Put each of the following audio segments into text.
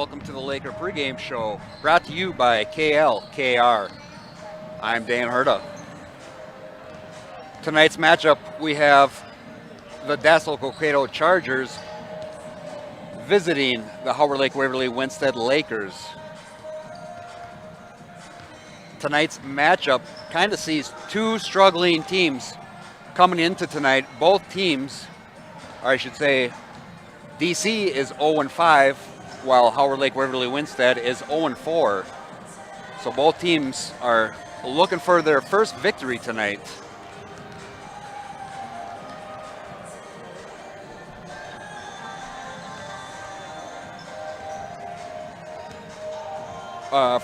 welcome to the Laker pregame show, brought to you by KLKR. I'm Dan Herta. Tonight's matchup, we have the Dassel-Cokato Chargers visiting the Howard Lake Waverly Winstead Lakers. Tonight's matchup kind of sees two struggling teams coming into tonight. Both teams, or I should say, DC is 0-5, while Howard Lake Waverly Winstead is 0-4. So both teams are looking for their first victory tonight.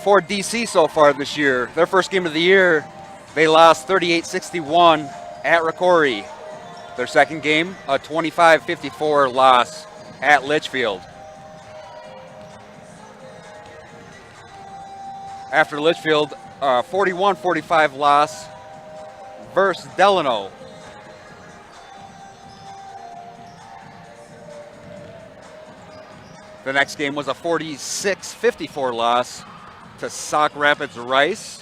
For DC so far this year, their first game of the year, they lost 38-61 at Rocori. Their second game, a 25-54 loss at Litchfield. After Litchfield, 41-45 loss versus Delano. The next game was a 46-54 loss to Sauk Rapids Rice.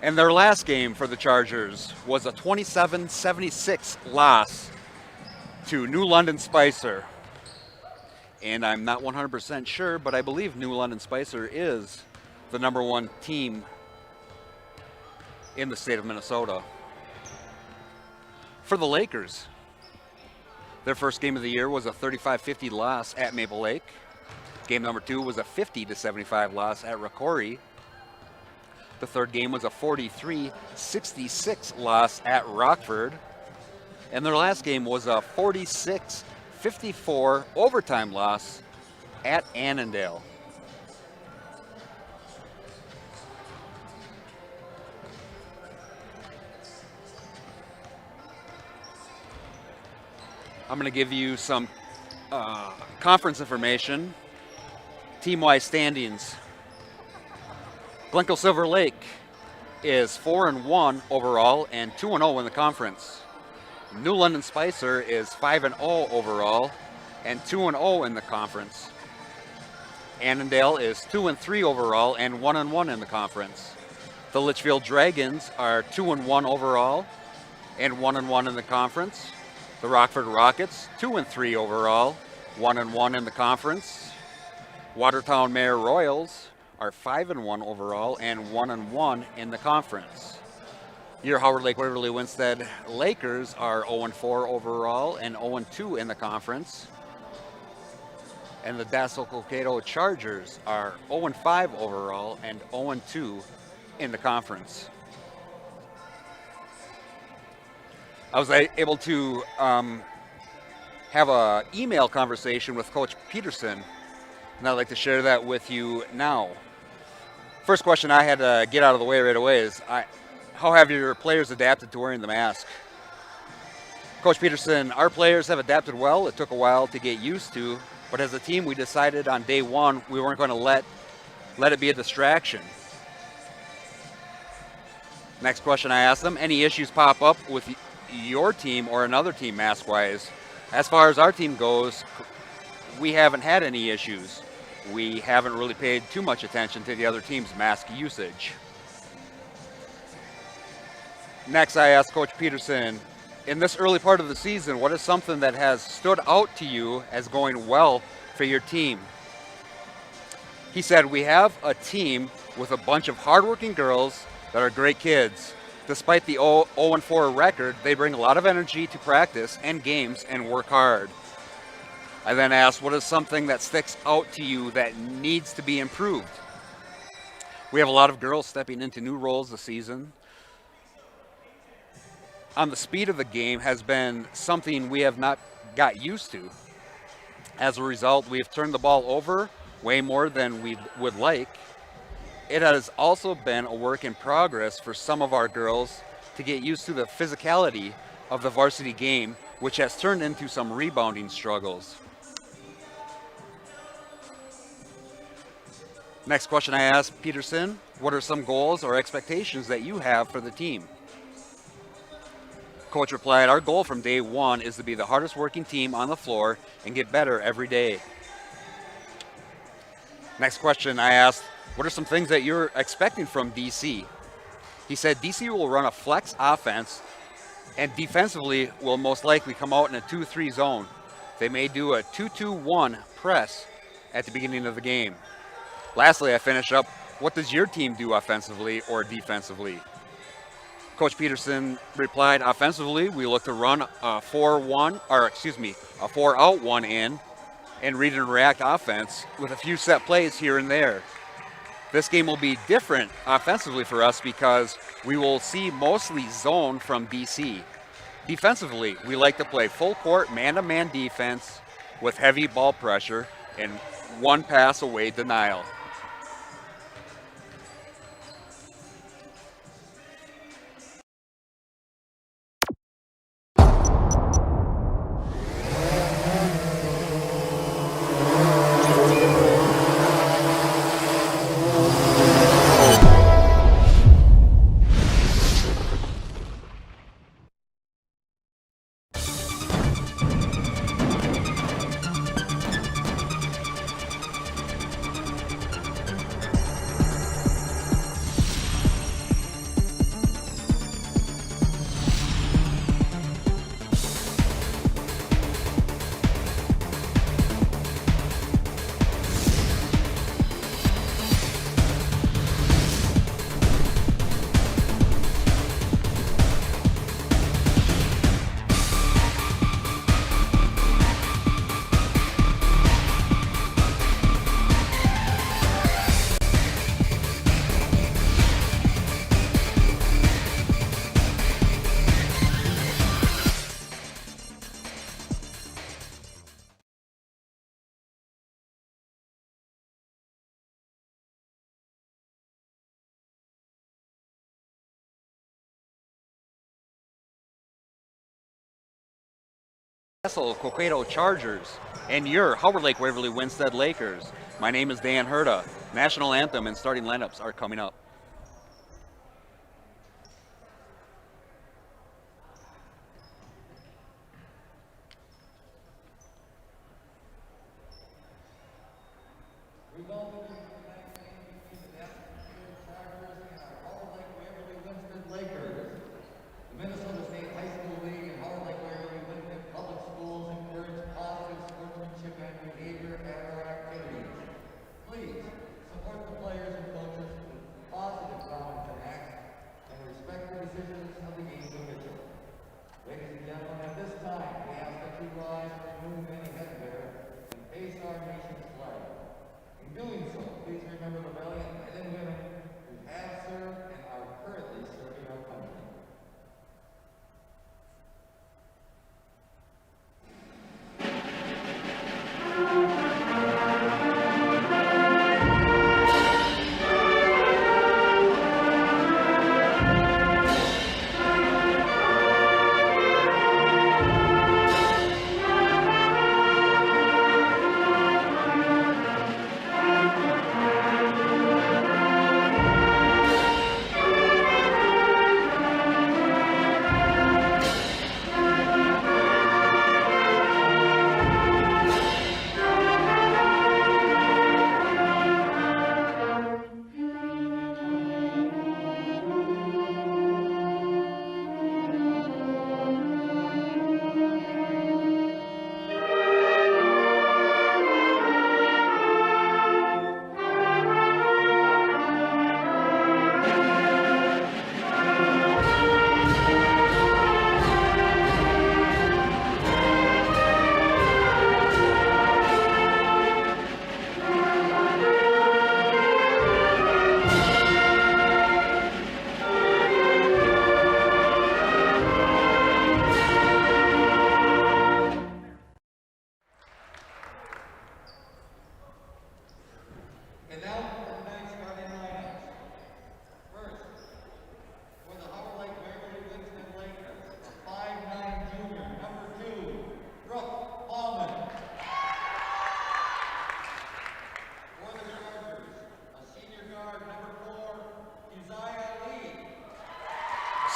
And their last game for the Chargers was a 27-76 loss to New London Spicer. And I'm not 100% sure, but I believe New London Spicer is the number one team in the state of Minnesota. For the Lakers, their first game of the year was a 35-50 loss at Maple Lake. Game number two was a 50-75 loss at Rocori. The third game was a 43-66 loss at Rockford. And their last game was a 46-54 overtime loss at Annandale. I'm going to give you some conference information. Team-wise standings. Glencoe Silver Lake is 4-1 overall and 2-0 in the conference. New London Spicer is 5-0 overall and 2-0 in the conference. Annandale is 2-3 overall and 1-1 in the conference. The Litchfield Dragons are 2-1 overall and 1-1 in the conference. The Rockford Rockets, 2-3 overall, 1-1 in the conference. Watertown Mayor Royals are 5-1 overall and 1-1 in the conference. Your Howard Lake Waverly Winstead Lakers are 0-4 overall and 0-2 in the conference. And the Dassel-Cokato Chargers are 0-5 overall and 0-2 in the conference. I was able to have an email conversation with Coach Peterson, and I'd like to share that with you now. First question I had to get out of the way right away is, how have your players adapted to wearing the mask? Coach Peterson, our players have adapted well. It took a while to get used to, but as a team, we decided on day one we weren't going to let it be a distraction. Next question I asked them, any issues pop up with your team or another team mask-wise? As far as our team goes, we haven't had any issues. We haven't really paid too much attention to the other team's mask usage. Next, I asked Coach Peterson, in this early part of the season, what is something that has stood out to you as going well for your team? He said, we have a team with a bunch of hardworking girls that are great kids. Despite the 0-4 record, they bring a lot of energy to practice and games and work hard. I then asked, what is something that sticks out to you that needs to be improved? We have a lot of girls stepping into new roles this season. The speed of the game has been something we have not got used to. As a result, we have turned the ball over way more than we would like. It has also been a work in progress for some of our girls to get used to the physicality of the varsity game, which has turned into some rebounding struggles. Next question I asked Peterson, what are some goals or expectations that you have for the team? Coach replied, our goal from day one is to be the hardest working team on the floor and get better every day. Next question I asked, what are some things that you're expecting from DC? He said DC will run a flex offense and defensively will most likely come out in a 2-3 zone. They may do a 2-2-1 press at the beginning of the game. Lastly, I finish up, what does your team do offensively or defensively? Coach Peterson replied, offensively, we look to run a 4-out 1 in and read and react offense with a few set plays here and there. This game will be different offensively for us because we will see mostly zone from DC. Defensively, we like to play full court man-to-man defense with heavy ball pressure and one pass away denial. Dassel-Cokato Chargers and your Howard Lake Waverly Winstead Lakers. My name is Dan Herta. National anthem and starting lineups are coming up.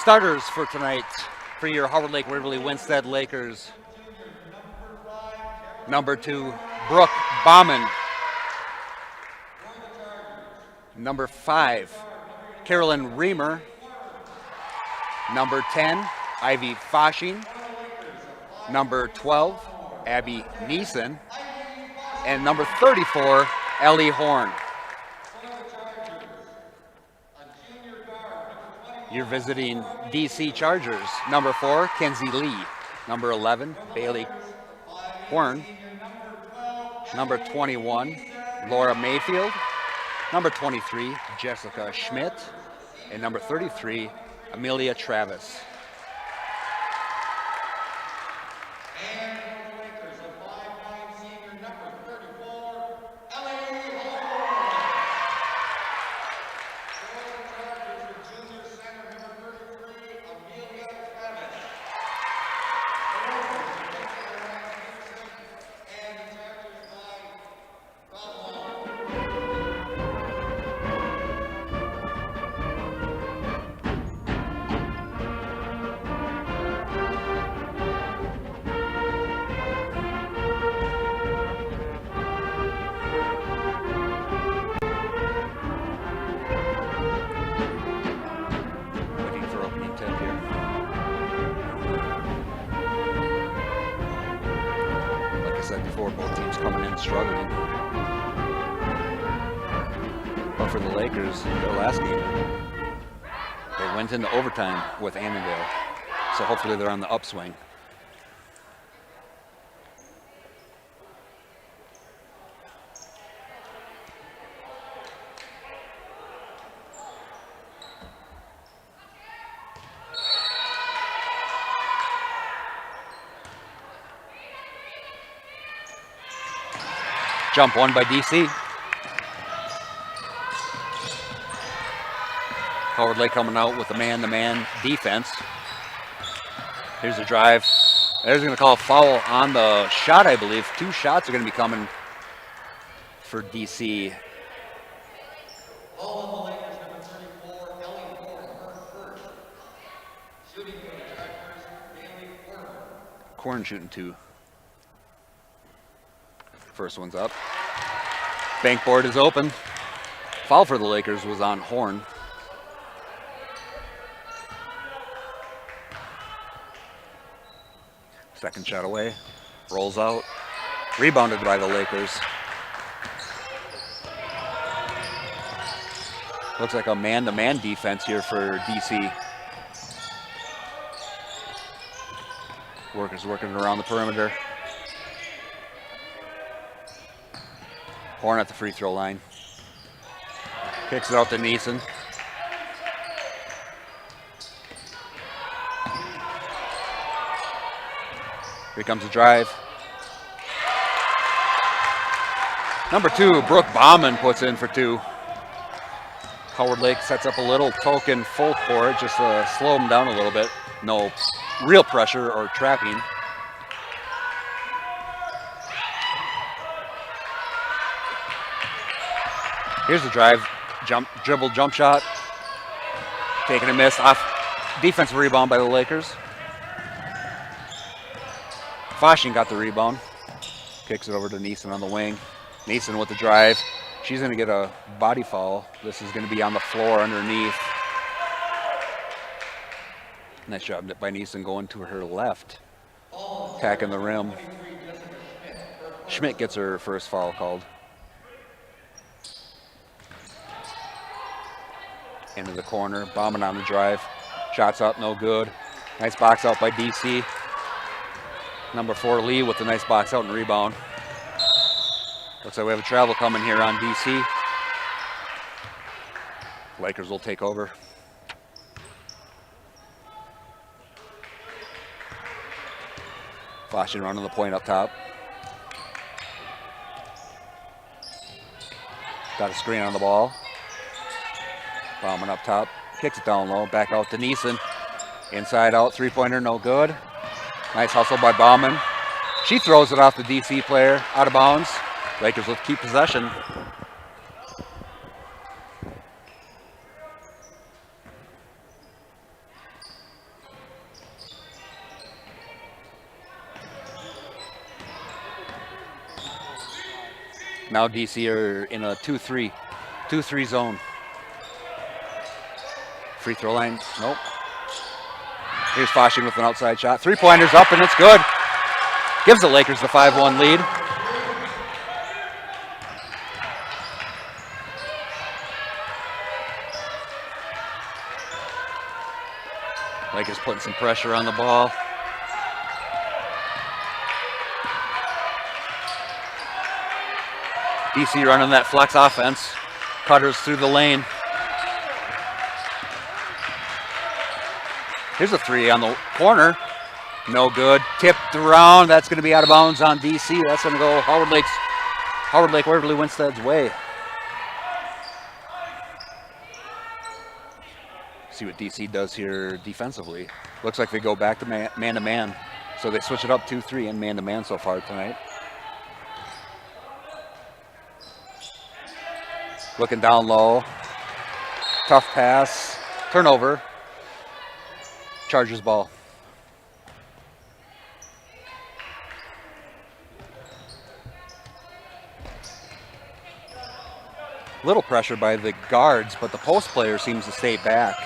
Starters for tonight for your Howard Lake Waverly Winstead Lakers. Number 2, Brooke Bauman. Number 5, Carolyn Reamer. Number 10, Ivy Fasching. Number 12, Abby Neeson. And number 34, Ellie Horn. You're visiting DC Chargers. Number 4, Kenzie Lee. Number 11, Bailey Horn. Number 21, Laura Mayfield. Number 23, Jessica Schmidt. And number 33, Amelia Travis. Both teams coming in struggling. But for the Lakers, their last game, they went into overtime with Annandale. So hopefully they're on the upswing. Jump one by DC. Howard Lake coming out with a man-to-man defense. Here's the drive. There's going to call a foul on the shot, I believe. 2 shots are going to be coming for DC. Corn shooting 2. First one's up. Bank board is open. Foul for the Lakers was on Horn. Second shot away. Rolls out. Rebounded by the Lakers. Looks like a man-to-man defense here for DC. Workers working around the perimeter. Horn at the free throw line. Kicks it out to Neeson. Here comes the drive. Number 2, Brooke Bauman puts in for 2. Howard Lake sets up a little token full court just to slow them down a little bit. No real pressure or trapping. Here's the drive, dribble jump shot. Taking a miss off defensive rebound by the Lakers. Fasching got the rebound. Kicks it over to Neeson on the wing. Neeson with the drive. She's going to get a body foul. This is going to be on the floor underneath. Nice job by Neeson going to her left. Attacking the rim. Schmidt gets her first foul called. Into the corner, Bauman on the drive. Shots up, no good. Nice box out by DC. Number 4, Lee with the nice box out and rebound. Looks like we have a travel coming here on DC. Lakers will take over. Flashing running the point up top. Got a screen on the ball. Bauman up top, kicks it down low, back out to Neeson. Inside out, 3-pointer, no good. Nice hustle by Bauman. She throws it off the DC player, out of bounds. Lakers will keep possession. Now DC are in a 2-3 zone. Free throw line, nope. Here's Foshing with an outside shot. 3-pointers up and it's good. Gives the Lakers the 5-1 lead. Lakers putting some pressure on the ball. DC running that flex offense. Cutters through the lane. Here's a 3 on the corner. No good. Tipped around. That's going to be out of bounds on DC. That's going to go Howard Lake Waverly Winstead's way. See what DC does here defensively. Looks like they go back to man-to-man. So they switch it up 2-3 and man-to-man so far tonight. Looking down low. Tough pass. Turnover. Chargers ball. Little pressure by the guards, but the post player seems to stay back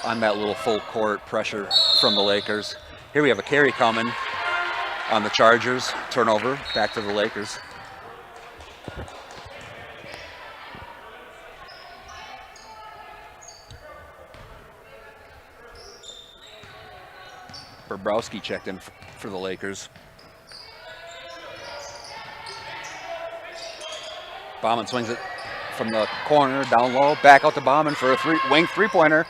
on that little full court pressure from the Lakers. Here we have a carry coming on the Chargers. Turnover, back to the Lakers. Bobrowski checked in for the Lakers. Bauman swings it from the corner, down low, back out to Bauman for a wing three-pointer.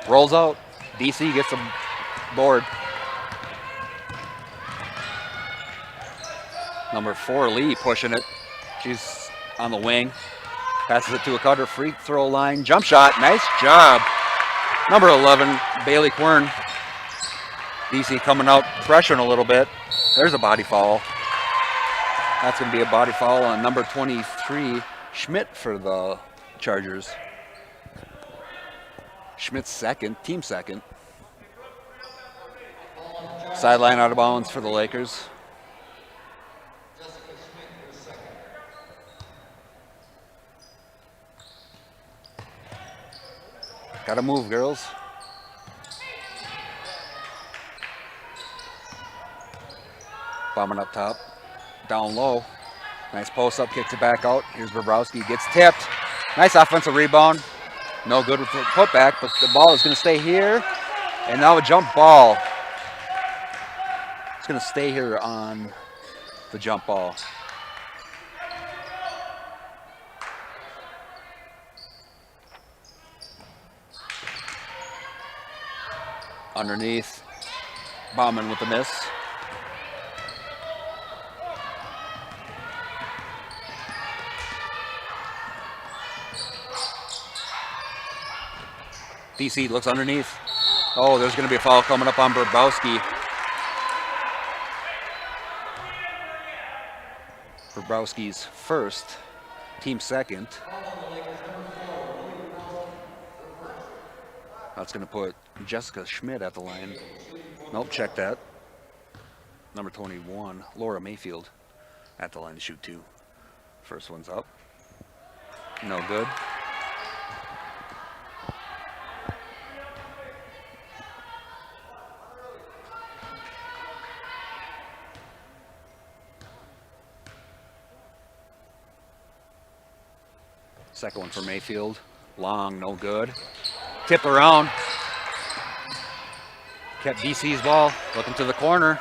Rolls out. DC gets a board. Number 4, Lee, pushing it. She's on the wing. Passes it to a cutter, free throw line, jump shot. Nice job. Number 11, Bailey Quern. DC coming out, pressuring a little bit. There's a body foul. That's going to be a body foul on number 23, Schmidt for the Chargers. Schmidt's second, team second. Sideline out of bounds for the Lakers. Gotta move, girls. Bombing up top, down low. Nice post up, kicks it back out. Here's Bobrowski, gets tipped. Nice offensive rebound. No good with the putback, but the ball is going to stay here. And now a jump ball. It's going to stay here on the jump ball. Underneath, Bauman with the miss. DC looks underneath. Oh, there's going to be a foul coming up on Bobrowski. Bobrowski's first, team second. That's going to put Jessica Schmidt at the line. Nope, check that. Number 21, Laura Mayfield, at the line to shoot 2. First one's up. No good. Second one for Mayfield. Long, no good. Tip around. Kept DC's ball. Looking to the corner.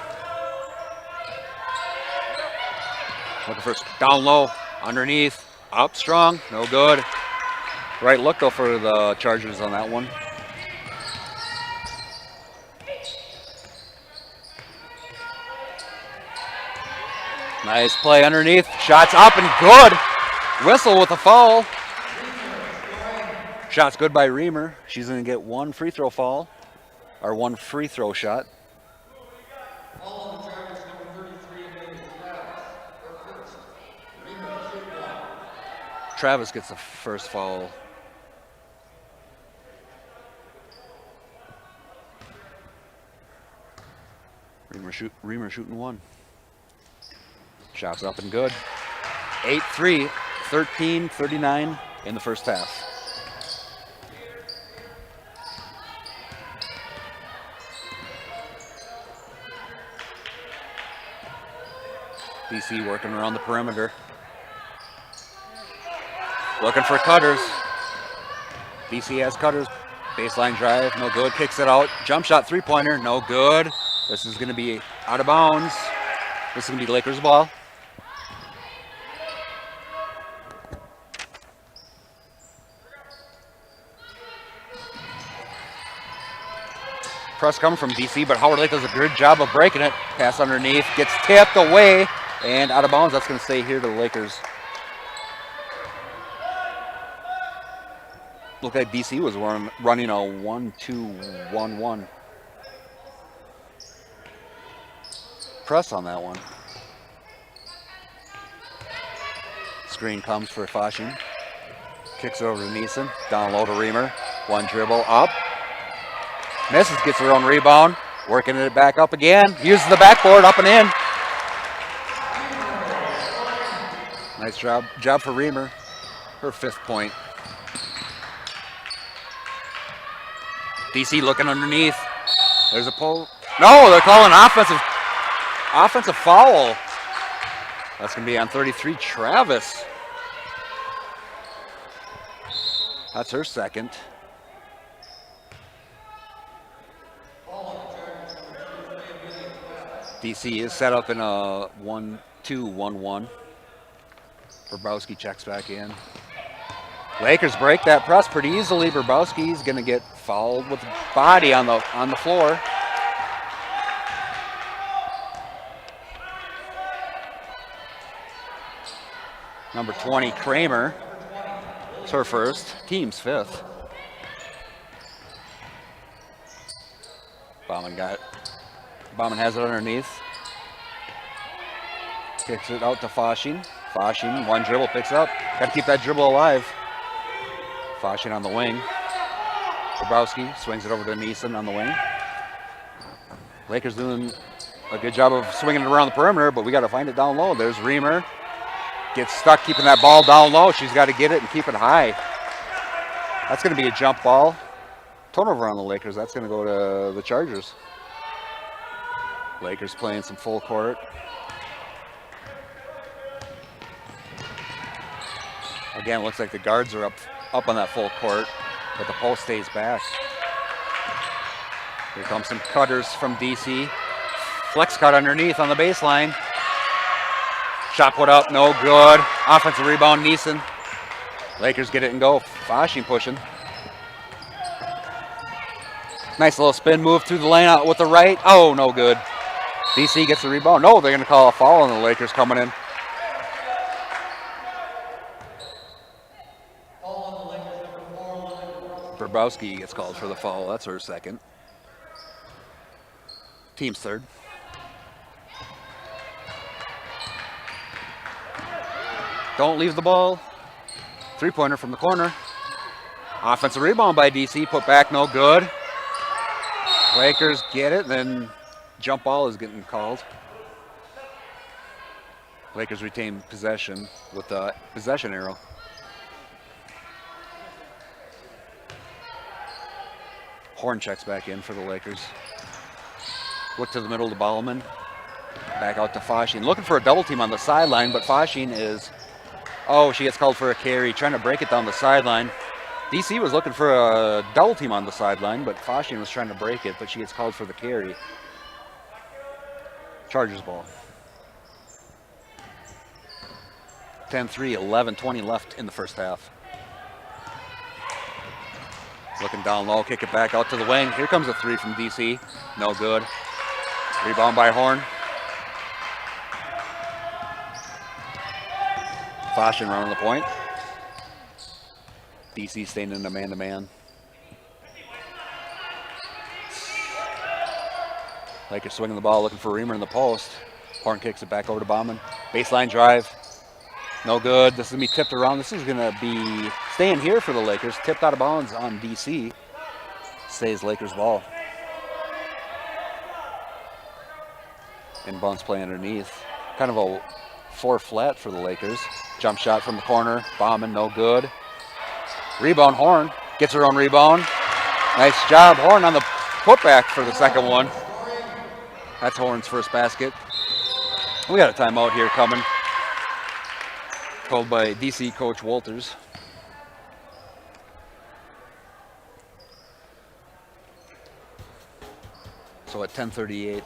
Looking for down low. Underneath. Up strong. No good. Right look though for the Chargers on that one. Nice play underneath. Shots up and good. Whistle with a foul. Shot's good by Reamer. She's going to get 1 free throw foul, or 1 free throw shot. Travis gets the first foul. Reamer shooting 1. Shot's up and good. 8-3, 13-39 in the first half. DC working around the perimeter. Looking for cutters. DC has cutters. Baseline drive, no good. Kicks it out. Jump shot, three-pointer, no good. This is going to be out of bounds. This is going to be Lakers ball. Press coming from DC, but Howard Lake does a good job of breaking it. Pass underneath, gets tipped away, and out of bounds. That's going to stay here to the Lakers. Looked like DC was running a 1-2-1-1. Press on that one. Screen comes for Fasching. Kicks it over to Neeson. Down low to Reamer. One dribble up. Misses, gets her own rebound. Working it back up again. Uses the backboard, up and in. Nice job for Reamer. Her 5th point. DC looking underneath. There's a pull. No, they're calling offensive foul. That's going to be on 33, Travis. That's her 2nd. DC is set up in a 1-2-1-1. Bobrowski checks back in. Lakers break that press pretty easily. Bobrowski's going to get fouled with body on the floor. Number 20, Kramer. It's her 1st, team's 5th. Bauman has it underneath. Kicks it out to Fasching. Fasching, one dribble, picks up. Got to keep that dribble alive. Fasching on the wing. Bobrowski swings it over to Neeson on the wing. Lakers doing a good job of swinging it around the perimeter, but we got to find it down low. There's Reamer. Gets stuck keeping that ball down low. She's got to get it and keep it high. That's going to be a jump ball. Turnover on the Lakers. That's going to go to the Chargers. Lakers playing some full court. Again, looks like the guards are up on that full court, but the post stays back. Here comes some cutters from DC. Flex cut underneath on the baseline. Shot put up, no good. Offensive rebound, Neeson. Lakers get it and go. Fasching pushing. Nice little spin move through the lane out with the right. Oh, no good. DC gets the rebound. No, they're going to call a foul on the Lakers coming in. Bobrowski gets called for the foul. That's her 2nd. Team's 3rd. Don't leave the ball. 3-pointer from the corner. Offensive rebound by DC. Put back, no good. Lakers get it, then jump ball is getting called. Lakers retain possession with the possession arrow. Horn checks back in for the Lakers. Look to the middle to Bauman. Back out to Fasching. Looking for a double team on the sideline, but Fasching is... Oh, she gets called for a carry, trying to break it down the sideline. DC was looking for a double team on the sideline, but Fasching was trying to break it, but she gets called for the carry. Chargers ball. 10-3, 11-20 left in the first half. Looking down low, kick it back out to the wing. Here comes a 3 from DC. No good. Rebound by Horn. Fasching running the point. DC staying in a man-to-man. Lakers swinging the ball, looking for Reamer in the post. Horn kicks it back over to Bauman. Baseline drive. No good. This is going to be tipped around. This is going to be staying here for the Lakers. Tipped out of bounds on DC. Stays Lakers ball. Inbounds play underneath. Kind of a 4 flat for the Lakers. Jump shot from the corner. Bauman, no good. Rebound, Horn. Gets her own rebound. Nice job, Horn, on the putback for the 2nd one. That's Horn's first basket. We got a timeout here coming, called by DC coach Walters. So at 10:38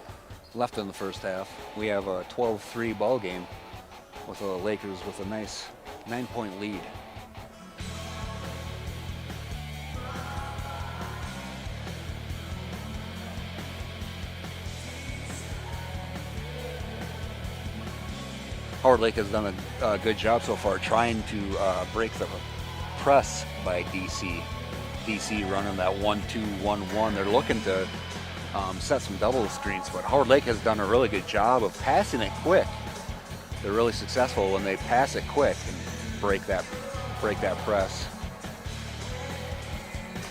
left in the first half, we have a 12-3 ball game with the Lakers with a nice 9-point lead. Howard Lake has done a good job so far trying to break the press by DC. DC running that 1-2-1-1. They're looking to set some double screens, but Howard Lake has done a really good job of passing it quick. They're really successful when they pass it quick and break that press.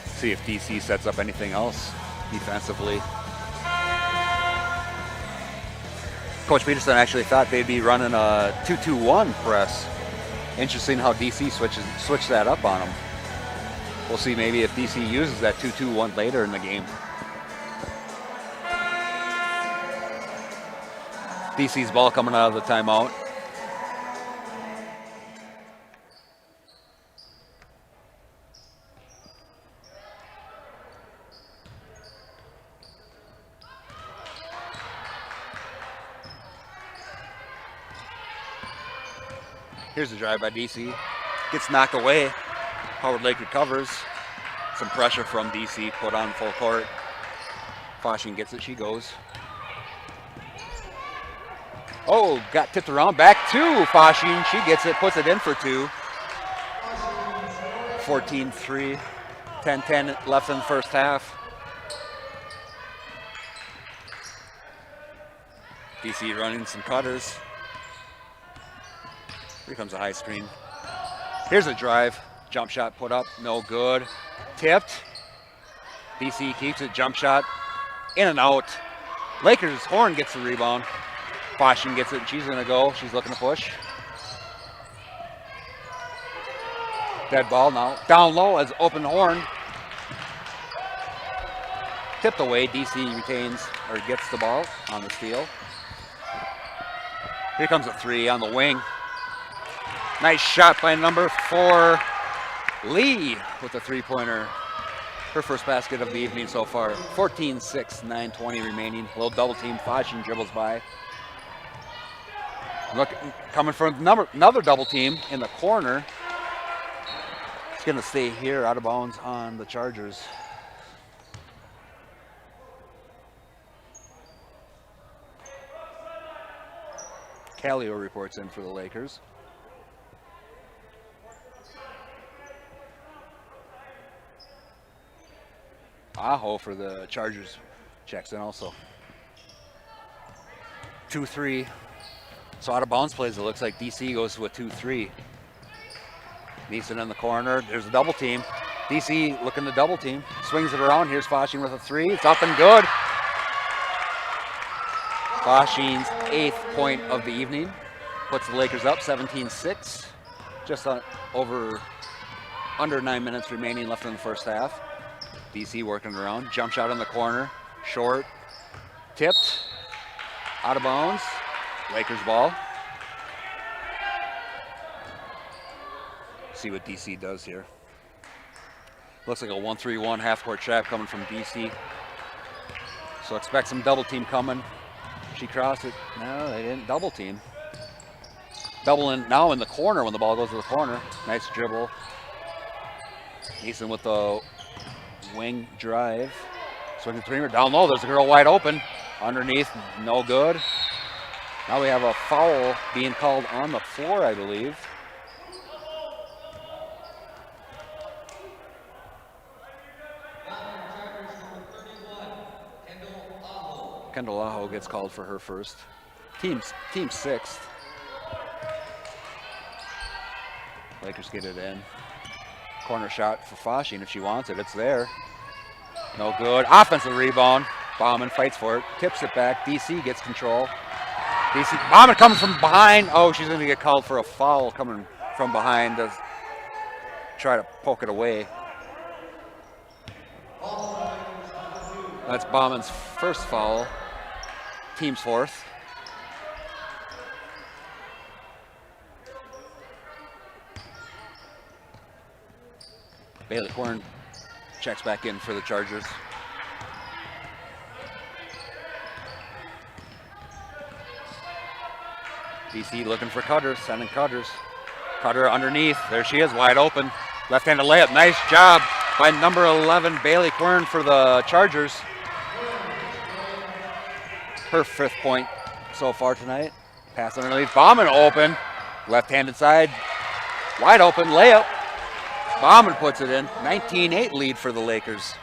See if DC sets up anything else defensively. Coach Peterson actually thought they'd be running a 2-2-1 press. Interesting how DC switched that up on them. We'll see maybe if DC uses that 2-2-1 later in the game. DC's ball coming out of the timeout. Here's the drive by DC. Gets knocked away. Howard Lake recovers. Some pressure from DC put on full court. Fasching gets it, she goes. Oh, got tipped around. Back to Fasching. She gets it, puts it in for two. 14-3. 10-10 left in the first half. DC running some cutters. Here comes a high screen. Here's a drive. Jump shot put up. No good. Tipped. DC keeps it. Jump shot. In and out. Lakers. Horn gets the rebound. Fasching gets it, and she's going to go. She's looking to push. Dead ball now. Down low as open Horn. Tipped away. DC retains or gets the ball on the steal. Here comes a three on the wing. Nice shot by number 4, Lee, with a three-pointer. Her first basket of the evening so far. 14-6, 9:20 remaining. A little double team. Fasching dribbles by. Look, coming from another double team in the corner. It's going to stay here out of bounds on the Chargers. Callio reports in for the Lakers. Aho for the Chargers checks in also. 2-3. So out of bounds plays, it looks like DC goes to a 2-3. Neeson in the corner. There's a double team. DC looking to double team. Swings it around. Here's Fasching with a three. It's up and good. Fasching's 8th point of the evening. Puts the Lakers up 17-6. Just under 9 minutes remaining left in the first half. DC working around. Jump shot in the corner. Short. Tipped. Out of bounds. Lakers ball. See what DC does here. Looks like a 1-3-1 half-court trap coming from DC. So expect some double team coming. She crossed it. No, they didn't double team. Doubling now in the corner when the ball goes to the corner. Nice dribble. Neeson with the wing drive. Swinging three down low. There's a girl wide open. Underneath, no good. Now we have a foul being called on the floor, I believe. Kendall Aho gets called for her first. Team 6th. Lakers get it in. Corner shot for Fasching if she wants it. It's there. No good. Offensive rebound. Bauman fights for it. Tips it back. DC gets control. DC. Bauman coming from behind. Oh, she's going to get called for a foul coming from behind to try to poke it away. That's Bauman's first foul. Team's 4th. Bailey Quern checks back in for the Chargers. DC looking for Cutters, sending Cutters. Cutter underneath, there she is, wide open. Left-handed layup, nice job by number 11, Bailey Quern for the Chargers. Her 5th point so far tonight. Pass underneath, Bauman open. Left-handed side, wide open, layup. Bauman puts it in, 19-8 lead for the Lakers.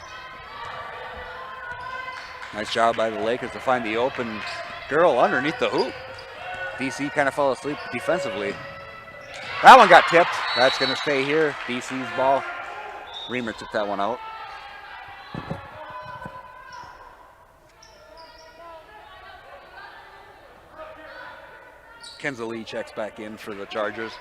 Nice job by the Lakers to find the open girl underneath the hoop. DC kind of fell asleep defensively. That one got tipped. That's going to stay here. DC's ball. Reamer took that one out. Kinsley checks back in for the Chargers.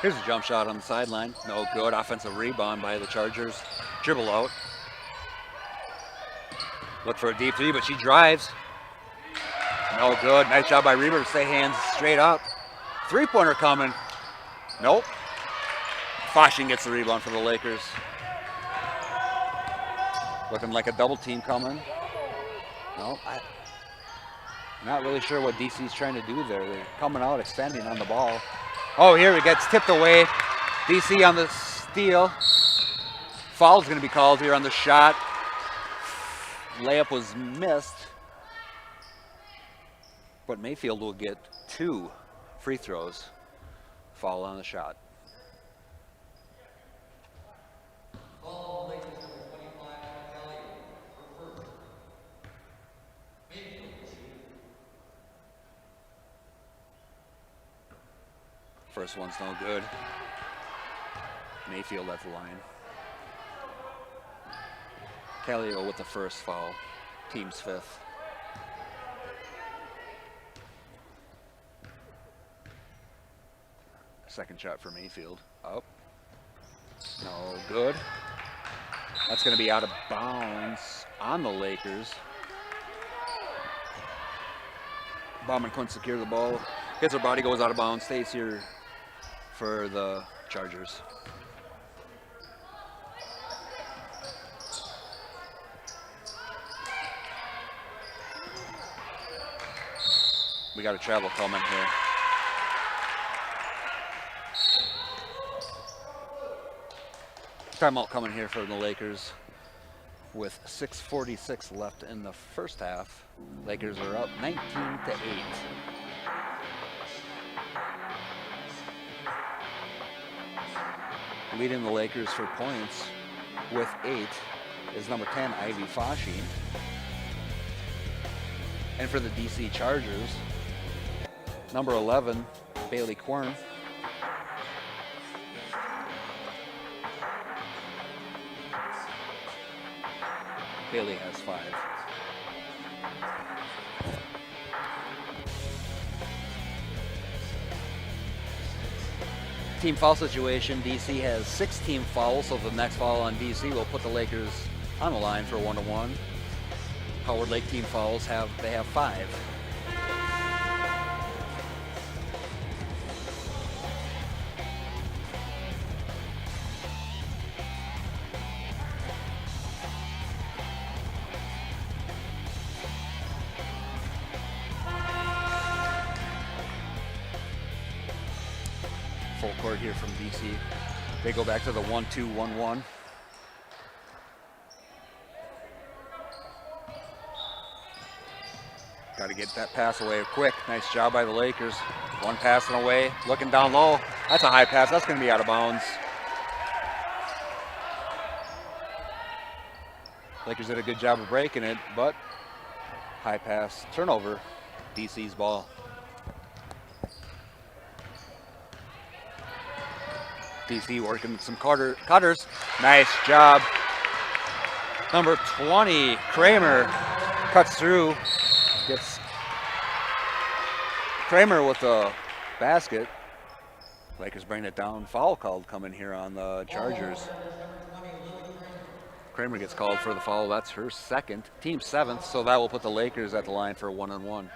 Here's a jump shot on the sideline. No good. Offensive rebound by the Chargers. Dribble out. Look for a deep three, but she drives. No good. Nice job by Reber to stay hands straight up. Three-pointer coming. Nope. Foshing gets the rebound for the Lakers. Looking like a double team coming. No, not really sure what DC's trying to do there. They're coming out, extending on the ball. Oh, here it gets tipped away. DC on the steal. Foul's going to be called here on the shot. Layup was missed. But Mayfield will get 2 free throws. Foul on the shot. First one's no good. Mayfield at the line. Callio with the first foul. Team's 5th. Second shot for Mayfield. Up. No good. That's going to be out of bounds on the Lakers. Bauman couldn't secure the ball. Hits her body, goes out of bounds, stays here for the Chargers. We got a travel coming here. Timeout coming here for the Lakers with 6:46 left in the first half. Lakers are up 19-8. Leading the Lakers for points with 8 is number 10, Ivy Foshing. And for the DC Chargers, number 11, Bailey Quern. Bailey has 5. Team foul situation, DC has 6 team fouls, so the next foul on DC will put the Lakers on the line for 1-1. Howard Lake team fouls have 5. Full court here from DC. They go back to the 1-2-1-1. Got to get that pass away quick. Nice job by the Lakers. One passing away, looking down low. That's a high pass. That's going to be out of bounds. Lakers did a good job of breaking it, but high pass, turnover, DC's ball. DC working with some cutters. Nice job. Number 20, Kramer, cuts through. Gets Kramer with a basket. Lakers bring it down. Foul called coming here on the Chargers. Kramer gets called for the foul. That's her second. Team 7th, so that will put the Lakers at the line for 1-on-1.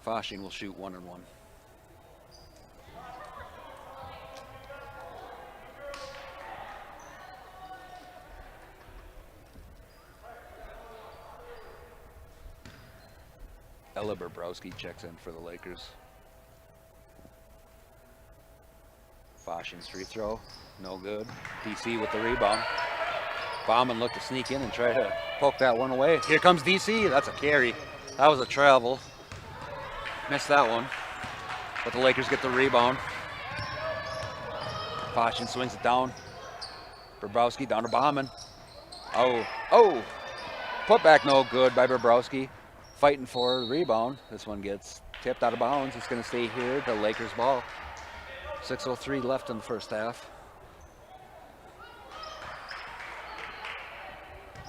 Fasching will shoot 1-on-1. Ella Bobrowski checks in for the Lakers. Fasching's free throw, no good. DC with the rebound. Bauman looked to sneak in and try to poke that one away. Here comes DC, that's a carry. That was a travel. Missed that one, but the Lakers get the rebound. Fasching swings it down. Bobrowski down to Bauman. Oh, put back no good by Bobrowski. Fighting for the rebound. This one gets tipped out of bounds. It's going to stay here, the Lakers ball. 6:03 left in the first half.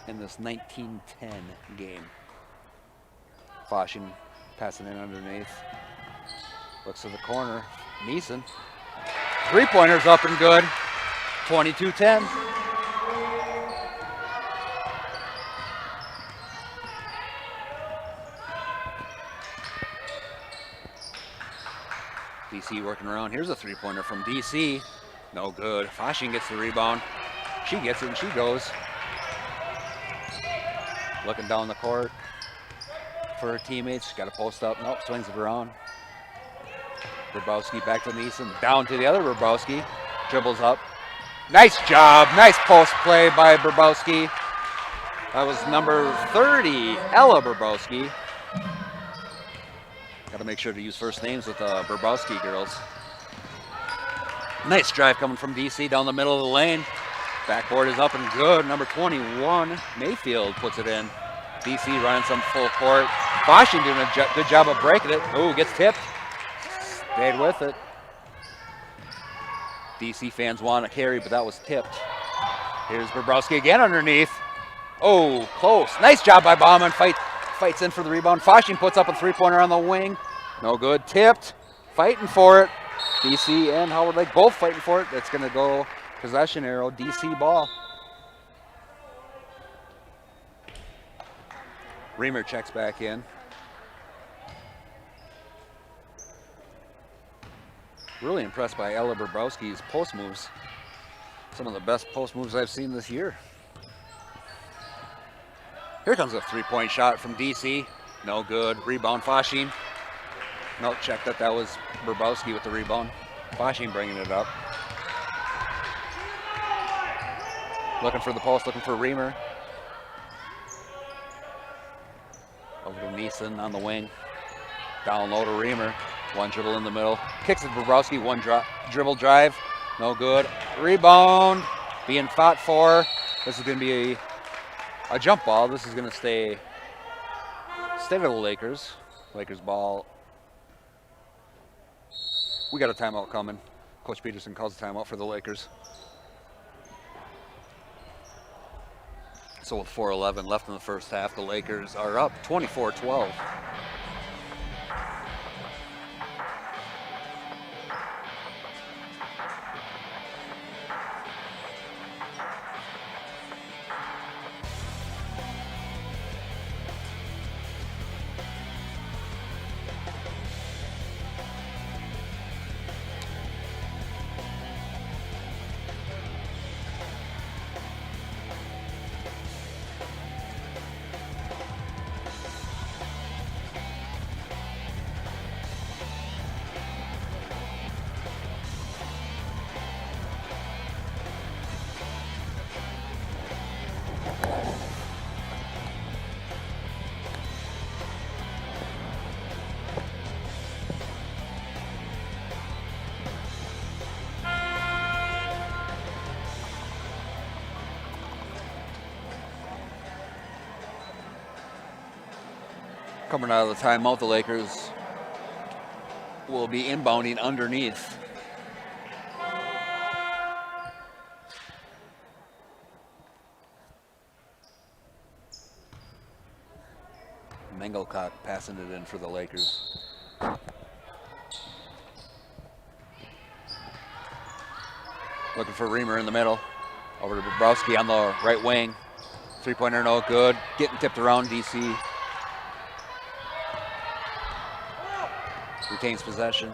In this 19-10 game. Fasching passing in underneath. Looks to the corner. Neeson. Three-pointers up and good. 22-10. DC working around. Here's a three-pointer from DC. No good. Fasching gets the rebound. She gets it and she goes. Looking down the court for her teammates. She's got to post up. Nope, swings it around. Bobrowski back to Neeson. Down to the other Bobrowski. Dribbles up. Nice job. Nice post play by Bobrowski. That was number 30, Ella Bobrowski. Got to make sure to use first names with the Bobrowski girls. Nice drive coming from DC down the middle of the lane. Backboard is up and good. Number 21, Mayfield puts it in. DC running some full court. Fasching doing a good job of breaking it. Oh, gets tipped. Stayed with it. DC fans want a carry, but that was tipped. Here's Bobrowski again underneath. Oh, close. Nice job by Bauman. Fights in for the rebound. Fasching puts up a three-pointer on the wing. No good. Tipped. Fighting for it. DC and Howard Lake both fighting for it. That's going to go possession arrow. DC ball. Reamer checks back in. Really impressed by Ella Bobrowski's post moves. Some of the best post moves I've seen this year. Here comes a three-point shot from DC. No good. Rebound Fasching. No, check that. That was Bobrowski with the rebound. Fasching bringing it up. Looking for the post, looking for Reamer. Over to Neeson on the wing. Down low to Reamer. One dribble in the middle. Kicks it to Bobrowski. One dribble drive. No good. Rebound. Being fought for. This is going to be a jump ball. This is going to stay to the Lakers. Lakers ball. We got a timeout coming. Coach Peterson calls a timeout for the Lakers. So with 4:11 left in the first half, the Lakers are up 24-12. Coming out of the timeout, the Lakers will be inbounding underneath. Mengelkot passing it in for the Lakers. Looking for Reamer in the middle. Over to Bobrowski on the right wing. Three-pointer no good. Getting tipped around, DC. Retains possession.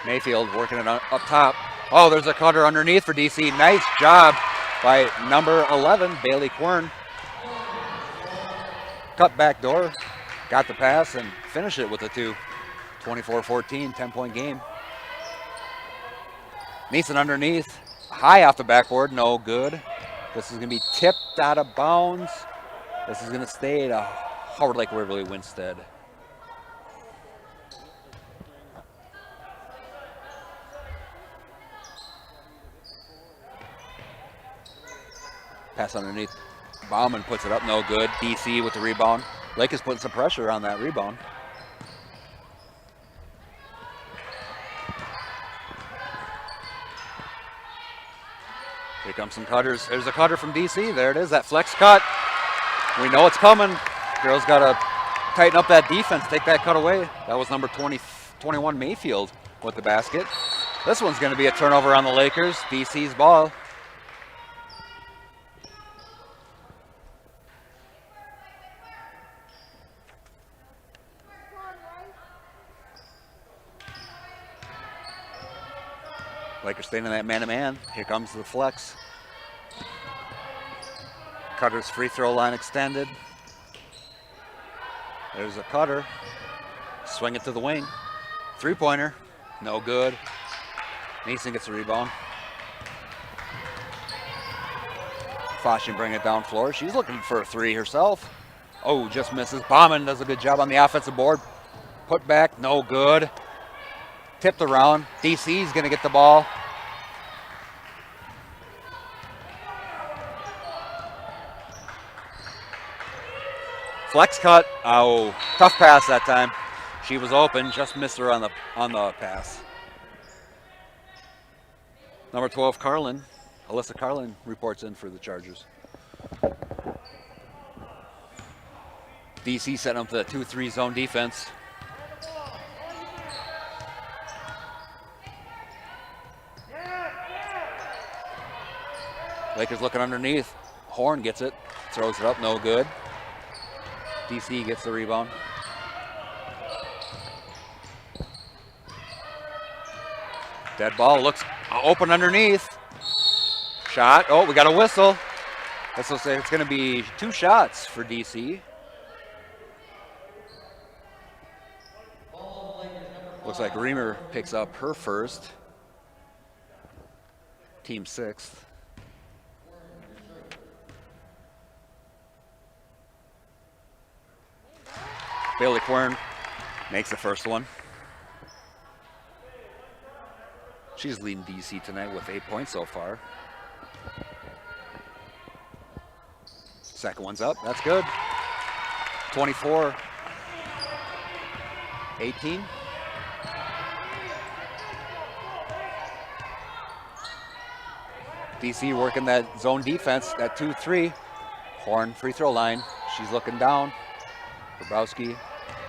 Mayfield working it up top. Oh, there's a cutter underneath for DC. Nice job by number 11, Bailey Quern. Cut back door, got the pass, and finished it with a 2. 24-14, 10-point game. Neeson underneath, high off the backboard, no good. This is going to be tipped out of bounds. This is going to stay to Howard Lake Waverly Winstead. Pass underneath. Bauman puts it up, no good. DC with the rebound. Lake is putting some pressure on that rebound. Here comes some cutters. There's a cutter from DC. There it is, that flex cut. We know it's coming. Girls got to tighten up that defense, take that cut away. That was number 21 Mayfield with the basket. This one's going to be a turnover on the Lakers. DC's ball. Lakers staying in that man-to-man. Here comes the flex. Cutter's free throw line extended. There's a cutter. Swing it to the wing. Three-pointer. No good. Neeson gets the rebound. Foshing bring it down floor. She's looking for a 3 herself. Oh, just misses. Bauman does a good job on the offensive board. Put back, no good. Tipped around. DC's going to get the ball. Flex cut. Oh, tough pass that time. She was open, just missed her on the pass. Number 12, Carlin. Alyssa Carlin reports in for the Chargers. DC setting up the 2-3 zone defense. Lakers looking underneath. Horn gets it, throws it up, no good. DC gets the rebound. Dead ball looks open underneath. Shot. Oh, we got a whistle. This will say it's going to be 2 shots for DC. Looks like Reamer picks up her first. Team 6th. Bailey Quern makes the first one. She's leading DC tonight with 8 points so far. Second one's up, that's good. 24-18. DC working that zone defense, that 2-3. Horn free throw line, she's looking down. Bobrowski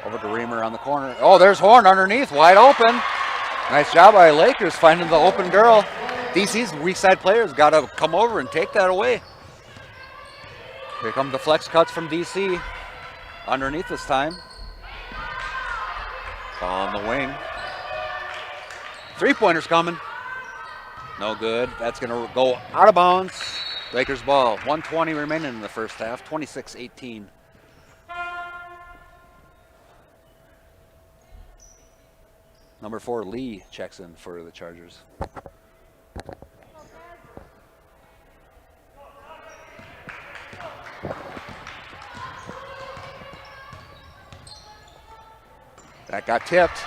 over to Reamer on the corner. Oh, there's Horn underneath, wide open. Nice job by Lakers finding the open girl. DC's weak side players got to come over and take that away. Here come the flex cuts from DC. Underneath this time. Ball on the wing. 3-pointers coming. No good. That's going to go out of bounds. Lakers ball. 1:20 remaining in the first half. 26-18. Number 4, Lee, checks in for the Chargers. That got tipped.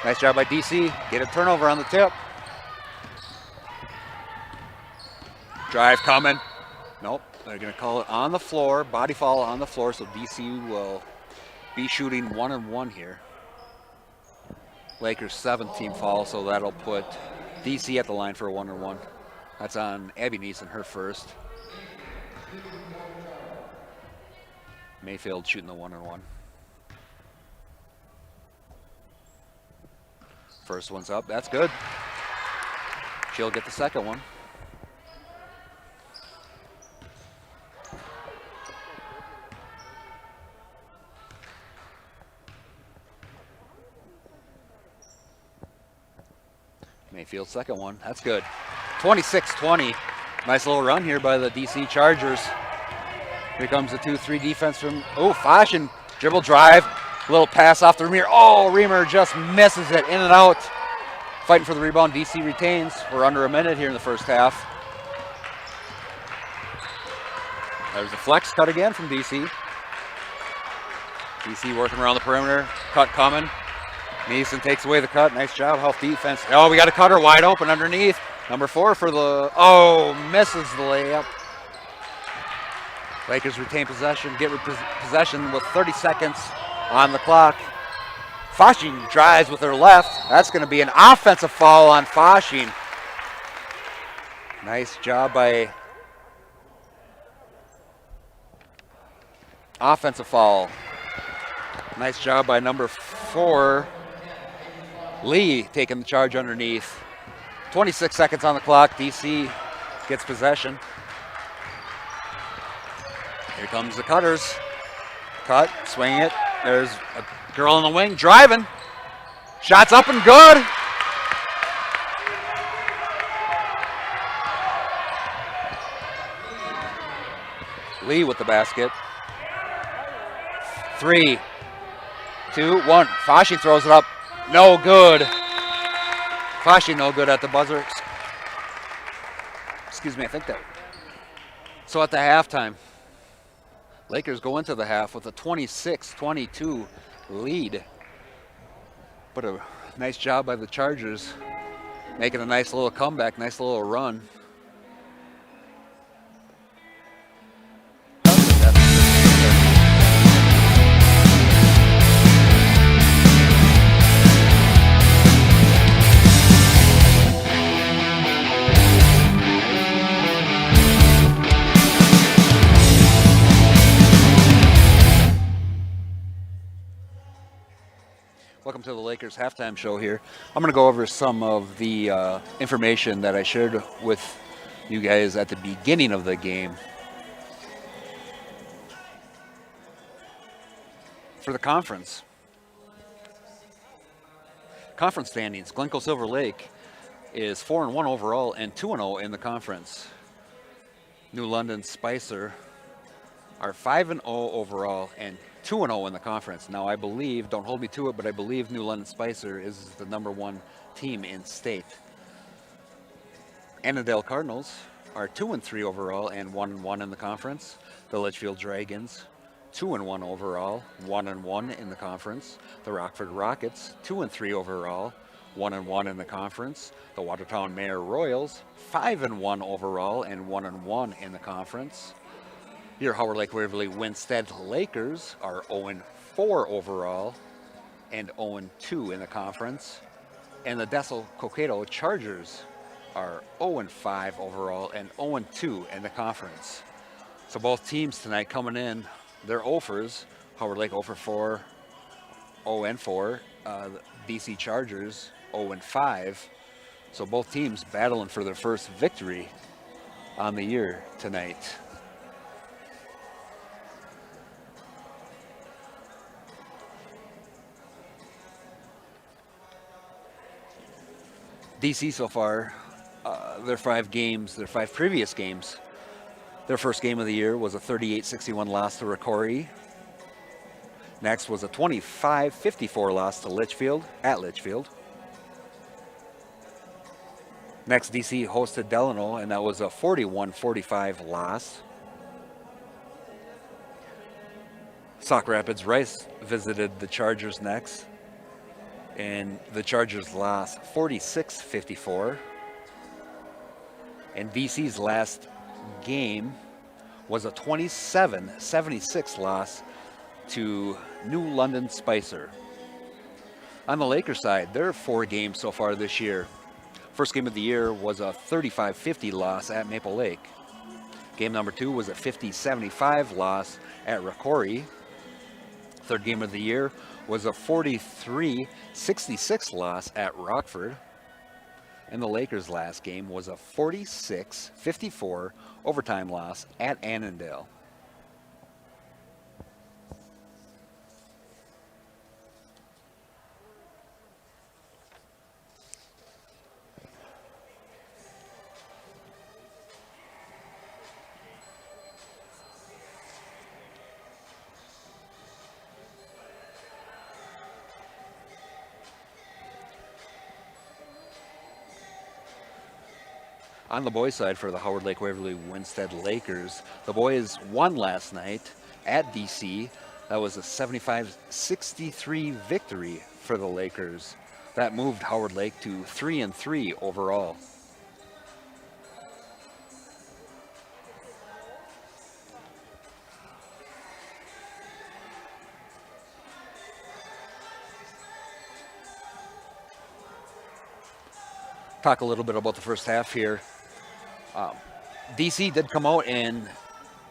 Nice job by DC. Get a turnover on the tip. Drive coming. Nope, they're going to call it on the floor. Body foul on the floor, so DC will be shooting 1-and-1 here. Lakers 7th team foul, so that'll put DC at the line for a 1-and-1. That's on Abby Neeson, her first. Mayfield shooting the 1-and-1. First one's up, that's good. She'll get the second one. Mayfield's second one. That's good. 26-20. Nice little run here by the DC Chargers. Here comes the 2-3 defense from, Fashion. Dribble drive. Little pass off to Reamer. Reamer just misses it. In and out. Fighting for the rebound. DC retains. We're under a minute here in the first half. There's a flex cut again from DC. DC working around the perimeter. Cut coming. Neeson takes away the cut. Nice job. Health defense. We got a cutter wide open underneath. Number 4 for the, misses the layup. Lakers retain possession, possession with 30 seconds on the clock. Fasching drives with her left. That's going to be an offensive foul on Fasching. Nice job by offensive foul. Nice job by number 4. Lee taking the charge underneath. 26 seconds on the clock. DC gets possession. Here comes the cutters. Cut, swing it. There's a girl in the wing driving. Shots up and good. Lee with the basket. 3, 2, 1. Fasching throws it up. No good. Fasching no good at the buzzer. Excuse me, I think that. So at the halftime, Lakers go into the half with a 26-22 lead. But a nice job by the Chargers, making a nice little comeback, nice little run. Welcome to the Lakers halftime show here. I'm going to go over some of the information that I shared with you guys at the beginning of the game. For the conference standings, Glencoe Silver Lake is 4-1 overall and 2-0 in the conference. New London Spicer are 5-0 overall and 2-0 in the conference. Now I believe, don't hold me to it, but I believe New London Spicer is the number 1 team in state. Annandale Cardinals are 2-3 overall and 1-1 in the conference. The Litchfield Dragons, 2-1 overall, 1-1 in the conference. The Rockford Rockets, 2-3 overall, 1-1 in the conference. The Watertown Mayor Royals, 5-1 overall and 1-1 in the conference. Your Howard Lake Waverly Winstead Lakers are 0-4 overall and 0-2 in the conference. And the Dassel-Cokato Chargers are 0-5 overall and 0-2 in the conference. So both teams tonight coming in, they're 0-4s. Howard Lake 0-4, 0-4. BC Chargers 0-5. So both teams battling for their first victory on the year tonight. DC so far, their 5 previous games, their first game of the year was a 38-61 loss to Rocori. Next was a 25-54 loss to Litchfield, at Litchfield. Next, DC hosted Delano, and that was a 41-45 loss. Sauk Rapids Rice visited the Chargers next, and the Chargers lost 46-54. And DC's last game was a 27-76 loss to New London Spicer. On the Lakers side, there are 4 games so far this year. First game of the year was a 35-50 loss at Maple Lake. Game number 2 was a 50-75 loss at Rocori. Third game of the year was a 43-66 loss at Rockford. And the Lakers' last game was a 46-54 overtime loss at Annandale. On the boys' side for the Howard Lake Waverly Winstead Lakers, the boys won last night at DC. That was a 75-63 victory for the Lakers. That moved Howard Lake to 3-3 overall. Talk a little bit about the first half here. DC did come out and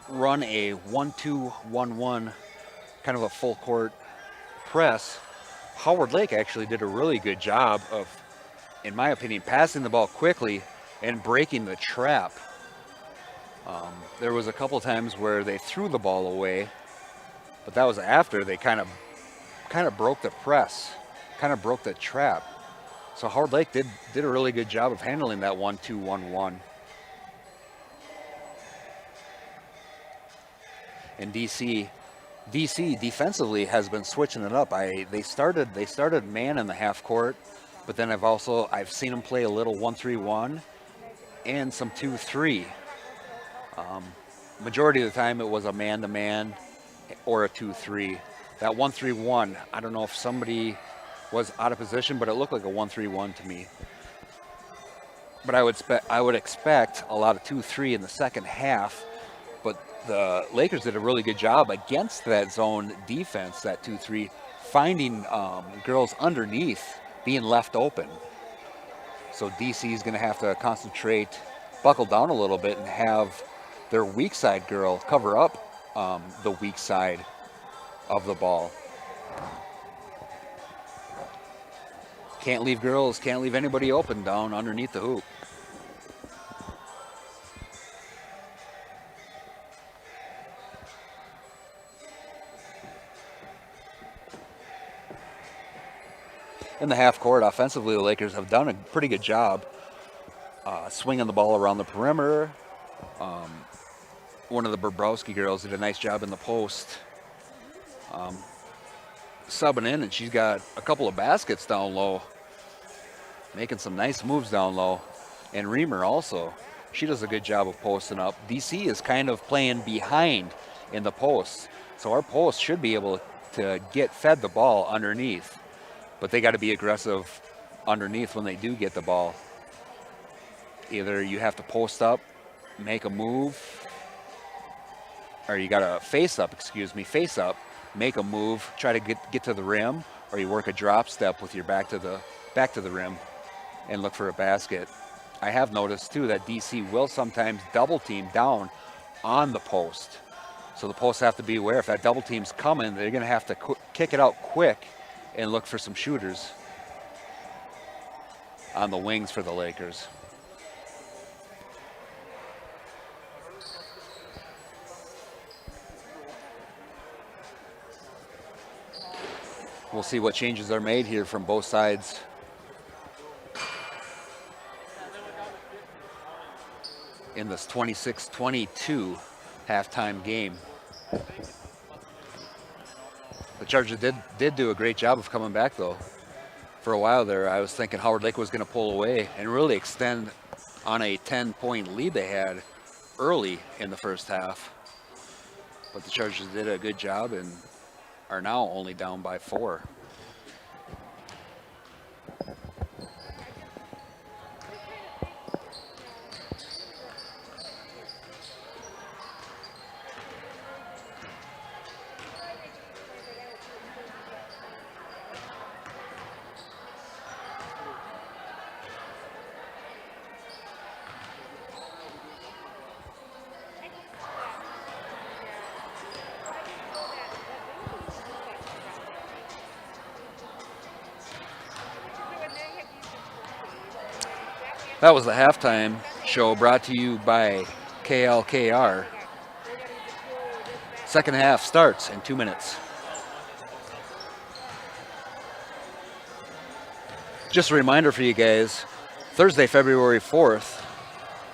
run a 1-2-1-1, kind of a full court press. Howard Lake actually did a really good job of, in my opinion, passing the ball quickly and breaking the trap. There was a couple times where they threw the ball away, but that was after they kind of broke the press, kind of broke the trap. So Howard Lake did a really good job of handling that 1-2-1-1. And DC defensively has been switching it up. They started man in the half court, but then I've seen them play a little 1-3-1 and some 2-3. Majority of the time it was a man-to-man or a 2-3. That 1-3-1, I don't know if somebody was out of position, but it looked like a 1-3-1 to me. But I would expect a lot of 2-3 in the second half. But the Lakers did a really good job against that zone defense, that 2-3, finding girls underneath, being left open. So DC is going to have to concentrate, buckle down a little bit, and have their weak side girl cover up the weak side of the ball. Can't leave anybody open down underneath the hoop. In the half court, offensively, the Lakers have done a pretty good job swinging the ball around the perimeter. One of the Bobrowski girls did a nice job in the post, subbing in, and she's got a couple of baskets down low, making some nice moves down low. And Reamer also, she does a good job of posting up. DC is kind of playing behind in the posts, so our post should be able to get fed the ball underneath, but they got to be aggressive underneath when they do get the ball. Either you have to post up, make a move, or you got to face up, make a move, try to get to the rim, or you work a drop step with your back to the rim and look for a basket. I have noticed too that DC will sometimes double team down on the post. So the posts have to be aware if that double team's coming, they're going to have to kick it out quick and look for some shooters on the wings for the Lakers. We'll see what changes are made here from both sides. In this 26-22 halftime game. The Chargers did do a great job of coming back, though. For a while there, I was thinking Howard Lake was going to pull away and really extend on a 10-point lead they had early in the first half. But the Chargers did a good job and are now only down by 4. That was the halftime show brought to you by KLKR. Second half starts in 2 minutes. Just a reminder for you guys, Thursday, February 4th,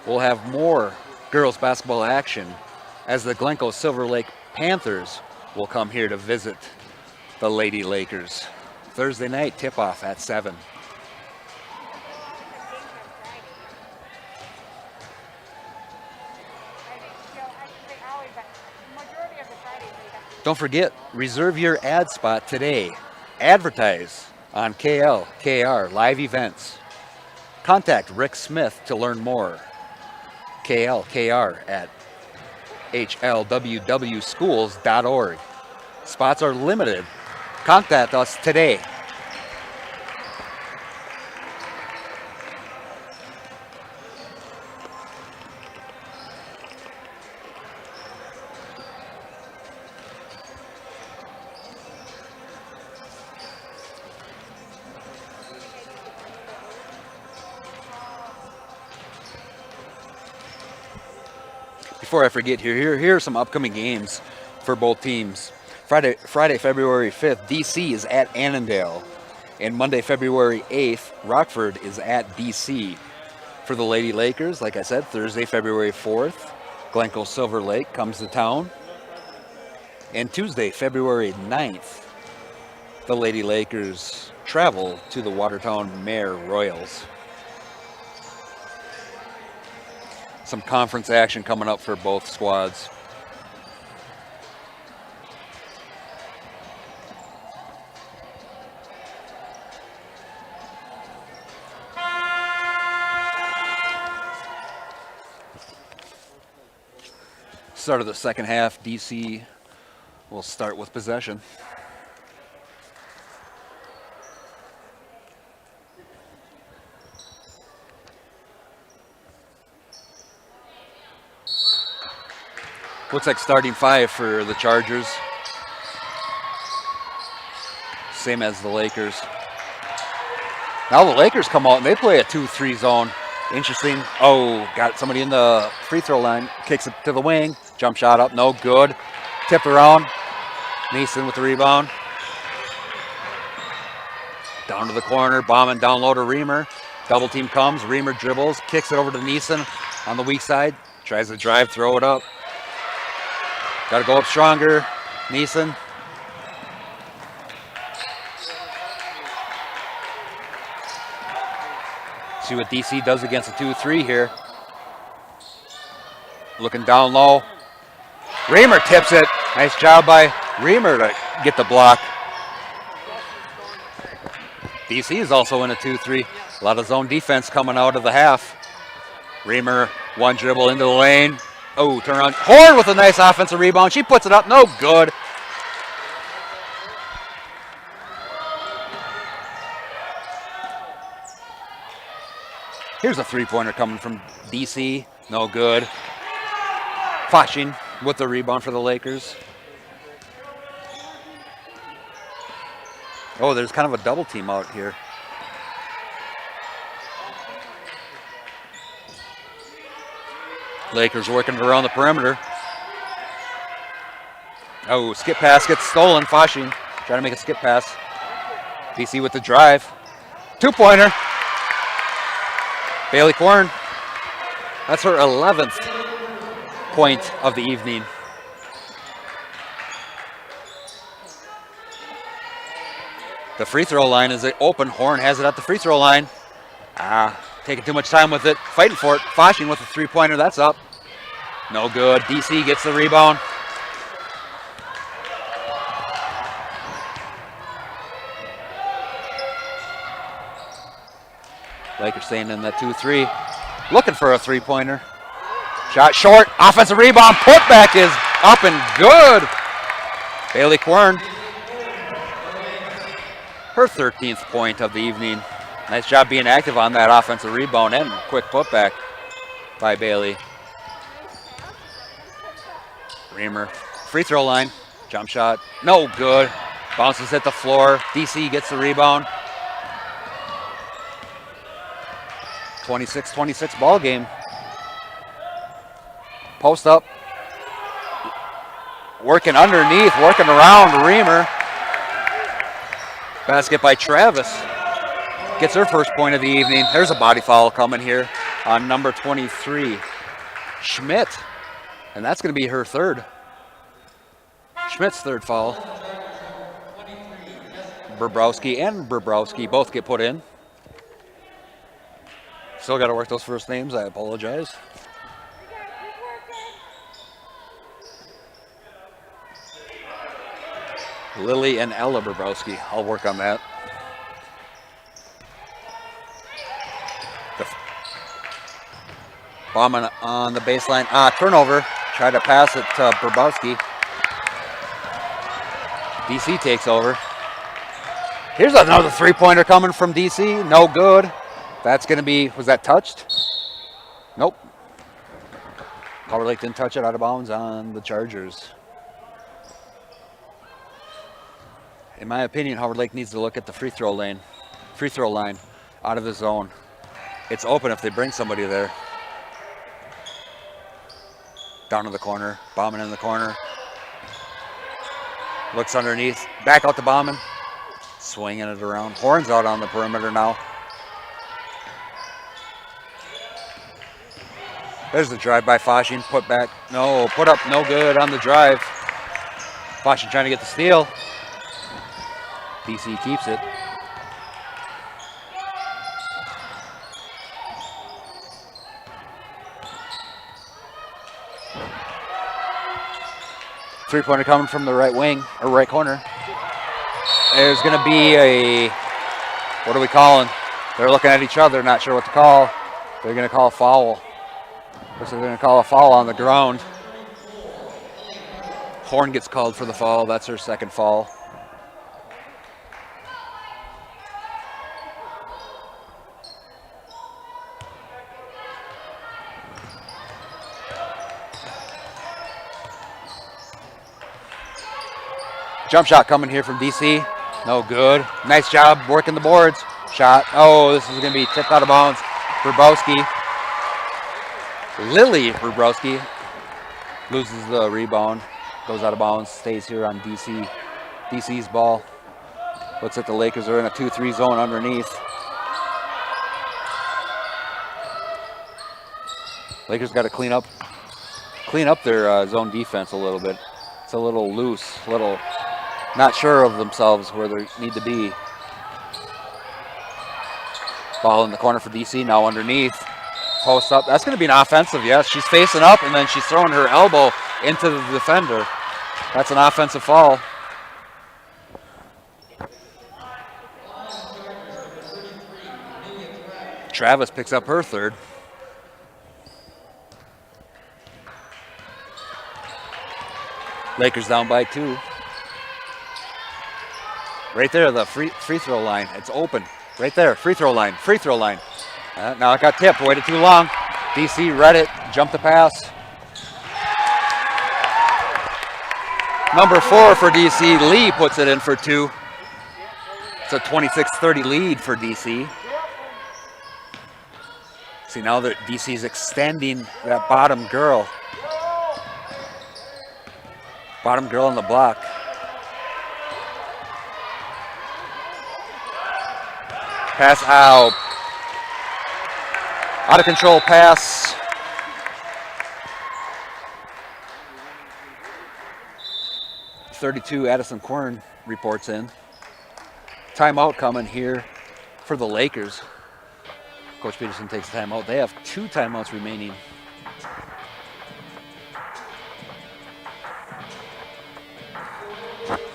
we'll have more girls basketball action as the Glencoe Silver Lake Panthers will come here to visit the Lady Lakers. Thursday night tip-off at 7. Don't forget, reserve your ad spot today. Advertise on KLKR live events. Contact Rick Smith to learn more. KLKR at HLWWschools.org. Spots are limited. Contact us today. Before I forget, here are some upcoming games for both teams. Friday, February 5th, DC is at Annandale. And Monday, February 8th, Rockford is at BC. For the Lady Lakers, like I said, Thursday, February 4th, Glencoe Silver Lake comes to town. And Tuesday, February 9th, the Lady Lakers travel to the Watertown Mare Royals. Some conference action coming up for both squads. Start of the second half, DC will start with possession. Looks like starting five for the Chargers. Same as the Lakers. Now the Lakers come out and they play a 2-3 zone. Interesting. Oh, got somebody in the free throw line. Kicks it to the wing. Jump shot up. No good. Tipped around. Neeson with the rebound. Down to the corner. Bombing down low to Reamer. Double team comes. Reamer dribbles. Kicks it over to Neeson on the weak side. Tries to drive, throw it up. Got to go up stronger. Neeson. See what DC does against a 2-3 here. Looking down low. Reamer tips it. Nice job by Reamer to get the block. DC is also in a 2-3. A lot of zone defense coming out of the half. Reamer, one dribble into the lane. Oh, turn around. Horn with a nice offensive rebound. She puts it up. No good. Here's a three-pointer coming from DC. No good. Fashing with the rebound for the Lakers. Oh, there's kind of a double team out here. Lakers working around the perimeter. Oh, skip pass gets stolen. Fashing trying to make a skip pass. DC with the drive. Two-pointer. Bailey Quern. That's her 11th point of the evening. The free throw line is open. Horn has it at the free throw line. Taking too much time with it. Fighting for it. Fashing with a three-pointer. That's up. No good. DC gets the rebound. Lakers staying in that 2-3. Looking for a three-pointer. Shot short. Offensive rebound. Putback is up and good. Bailey Quern. Her 13th point of the evening. Nice job being active on that offensive rebound and quick putback by Bailey. Reamer. Free throw line. Jump shot. No good. Bounces hit the floor. DC gets the rebound. 26-26 ball game. Post up. Working underneath, working around Reamer. Basket by Travis. Gets her first point of the evening. There's a body foul coming here on number 23, Schmidt. And that's going to be her third. Schmidt's third foul. Bobrowski and Bobrowski both get put in. Still got to work those first names. I apologize. Lily and Ella Bobrowski. I'll work on that. Bombing on the baseline. Turnover. Try to pass it to Bobrowski. DC takes over. Here's another three-pointer coming from DC. No good. That's going to be, was that touched? Nope. Howard Lake didn't touch it, out of bounds on the Chargers. In my opinion, Howard Lake needs to look at the free throw line out of the zone. It's open if they bring somebody there. Down to the corner, bombing in the corner. Looks underneath, back out to bombing. Swinging it around. Horns out on the perimeter now. There's the drive by Foshin. Put back. No, put up. No good on the drive. Foshin trying to get the steal. DC keeps it. Three-pointer coming from the right wing, or right corner. There's going to be a, what are we calling? They're looking at each other, not sure what to call. They're going to call a foul. Looks like they're going to call a foul on the ground. Horn gets called for the foul. That's her second foul. Jump shot coming here from DC. No good. Nice job working the boards. Shot. Oh, this is going to be tipped out of bounds. Bobrowski. Lily Bobrowski loses the rebound. Goes out of bounds. Stays here on DC. DC's ball. Looks like the Lakers are in a 2-3 zone underneath. Lakers got to clean up their zone defense a little bit. It's a little loose, not sure of themselves where they need to be. Ball in the corner for DC, now underneath. Post up. That's going to be an offensive, yes. She's facing up, and then she's throwing her elbow into the defender. That's an offensive foul. Travis picks up her third. Lakers down by 2. Right there, the free throw line. It's open. Right there, free throw line. Now it got tipped. Waited too long. DC read it. Jumped the pass. Number 4 for DC. Lee puts it in for 2. It's a 26-30 lead for DC. See, now that DC's extending that bottom girl. Bottom girl on the block. Pass out. Out of control pass. .32 Addison Quern reports in. Timeout coming here for the Lakers. Coach Peterson takes a timeout. They have 2 timeouts remaining.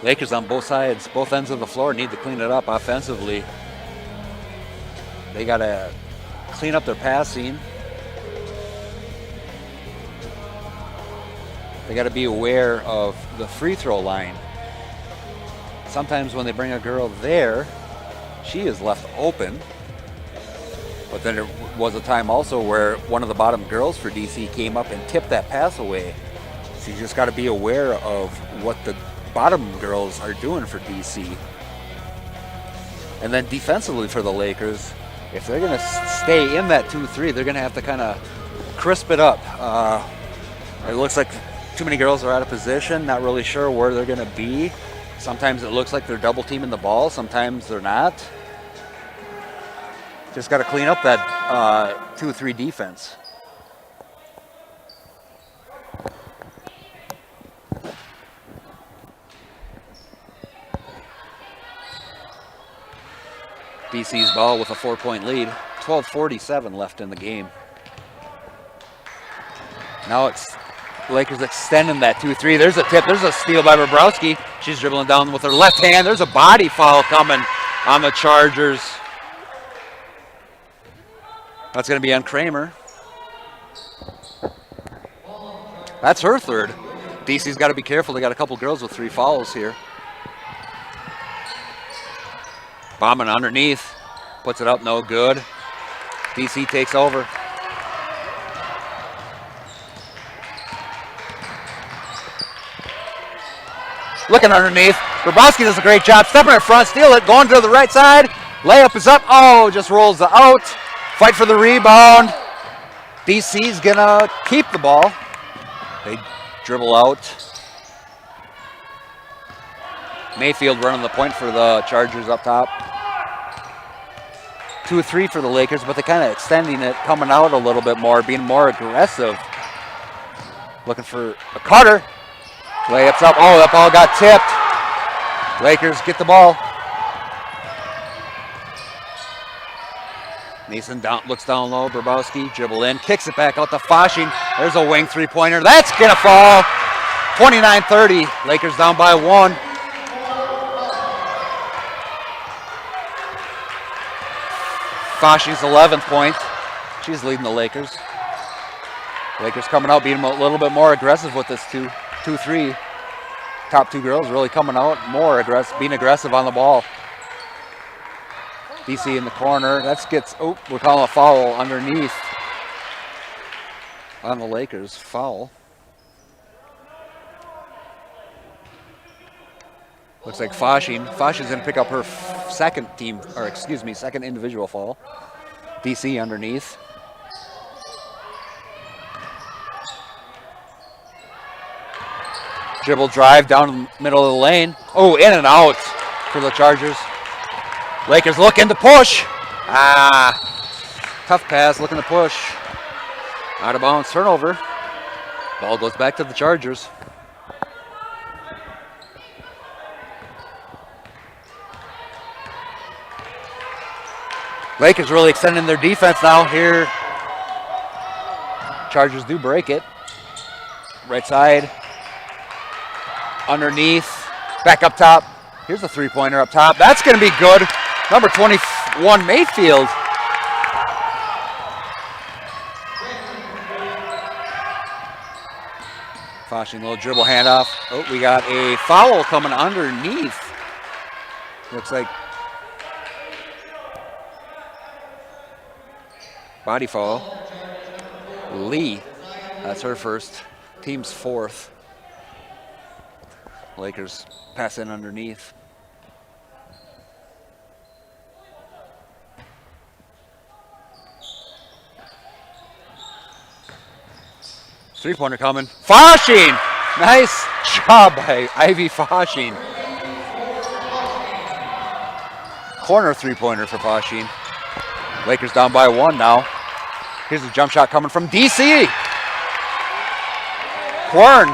Lakers on both sides, both ends of the floor need to clean it up offensively. They got to clean up their passing. They got to be aware of the free throw line. Sometimes when they bring a girl there, she is left open. But then there was a time also where one of the bottom girls for DC came up and tipped that pass away. So you just got to be aware of what the bottom girls are doing for DC. And then defensively for the Lakers, if they're going to stay in that 2-3, they're going to have to kind of crisp it up. It looks like too many girls are out of position, not really sure where they're going to be. Sometimes it looks like they're double teaming the ball, sometimes they're not. Just got to clean up that 2-3 defense. DC's ball with a 4-point lead. 12:47 left in the game. Now it's Lakers extending that 2-3. There's a tip. There's a steal by Bobrowski. She's dribbling down with her left hand. There's a body foul coming on the Chargers. That's going to be on Kramer. That's her third. DC's got to be careful. They got a couple girls with 3 fouls here. Bombing underneath. Puts it up, no good. DC takes over. Looking underneath. Bobrowski does a great job. Stepping in front, steal it, going to the right side. Layup is up. Oh, just rolls it out. Fight for the rebound. DC's going to keep the ball. They dribble out. Mayfield running the point for the Chargers up top. 2-3 for the Lakers, but they're kind of extending it, coming out a little bit more, being more aggressive. Looking for a cutter. Layups up. Oh, that ball got tipped. Lakers get the ball. Mason looks down low. Bobrowski dribble in, kicks it back out to Fasching. There's a wing 3-pointer. That's going to fall. 29-30. Lakers down by 1. Fasching's 11th point. She's leading the Lakers. Lakers coming out, being a little bit more aggressive with this 2-3. Top 2 girls really coming out more aggressive, being aggressive on the ball. DC in the corner. We're calling a foul underneath on the Lakers. Foul. Looks like Fasching. Fasching's going to pick up her second individual foul. DC underneath. Dribble drive down the middle of the lane. Oh, in and out for the Chargers. Lakers looking to push. Tough pass, looking to push. Out of bounds, turnover. Ball goes back to the Chargers. Lakers really extending their defense now here. Chargers do break it. Right side. Underneath. Back up top. Here's a 3-pointer up top. That's going to be good. Number 21, Mayfield. Fasching, little dribble handoff. Oh, we got a foul coming underneath. Looks like body foul. Lee, that's her first. Team's 4th. Lakers pass in underneath. Three-pointer coming. Fasching! Nice job by Ivy Fasching. Corner 3-pointer for Fasching. Lakers down by 1 now. Here's a jump shot coming from DC. Quern.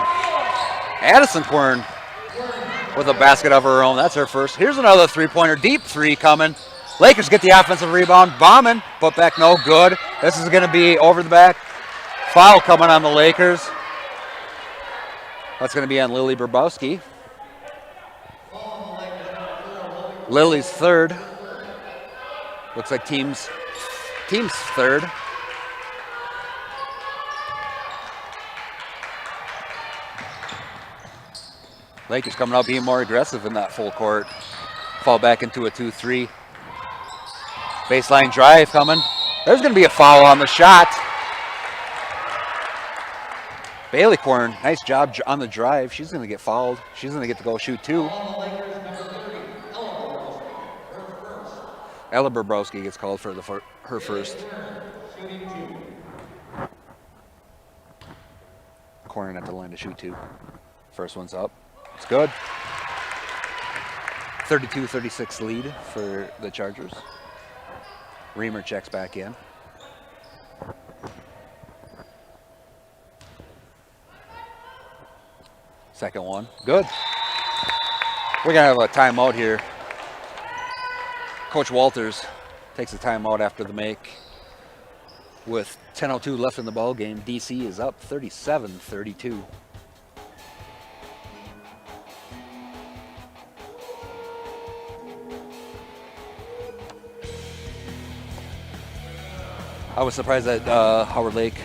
Addison Quern with a basket of her own. That's her first. Here's another 3-pointer. Deep 3 coming. Lakers get the offensive rebound. Bombing. Put back no good. This is going to be over the back. Foul coming on the Lakers. That's going to be on Lily Bobrowski. Lily's 3rd. Looks like team's 3rd. Lakers coming out being more aggressive in that full court. Fall back into a 2-3. Baseline drive coming. There's going to be a foul on the shot. Bailey Quern, nice job on the drive. She's going to get fouled. She's going to get to go shoot 2. Ella Bobrowski gets called for her first. Quern at the line to shoot 2. First one's up. It's good. 32-36 lead for the Chargers. Reamer checks back in. Second one. Good. We're going to have a timeout here. Coach Walters takes a timeout after the make. With 10:02 left in the ball game, DC is up 37-32. I was surprised that Howard Lake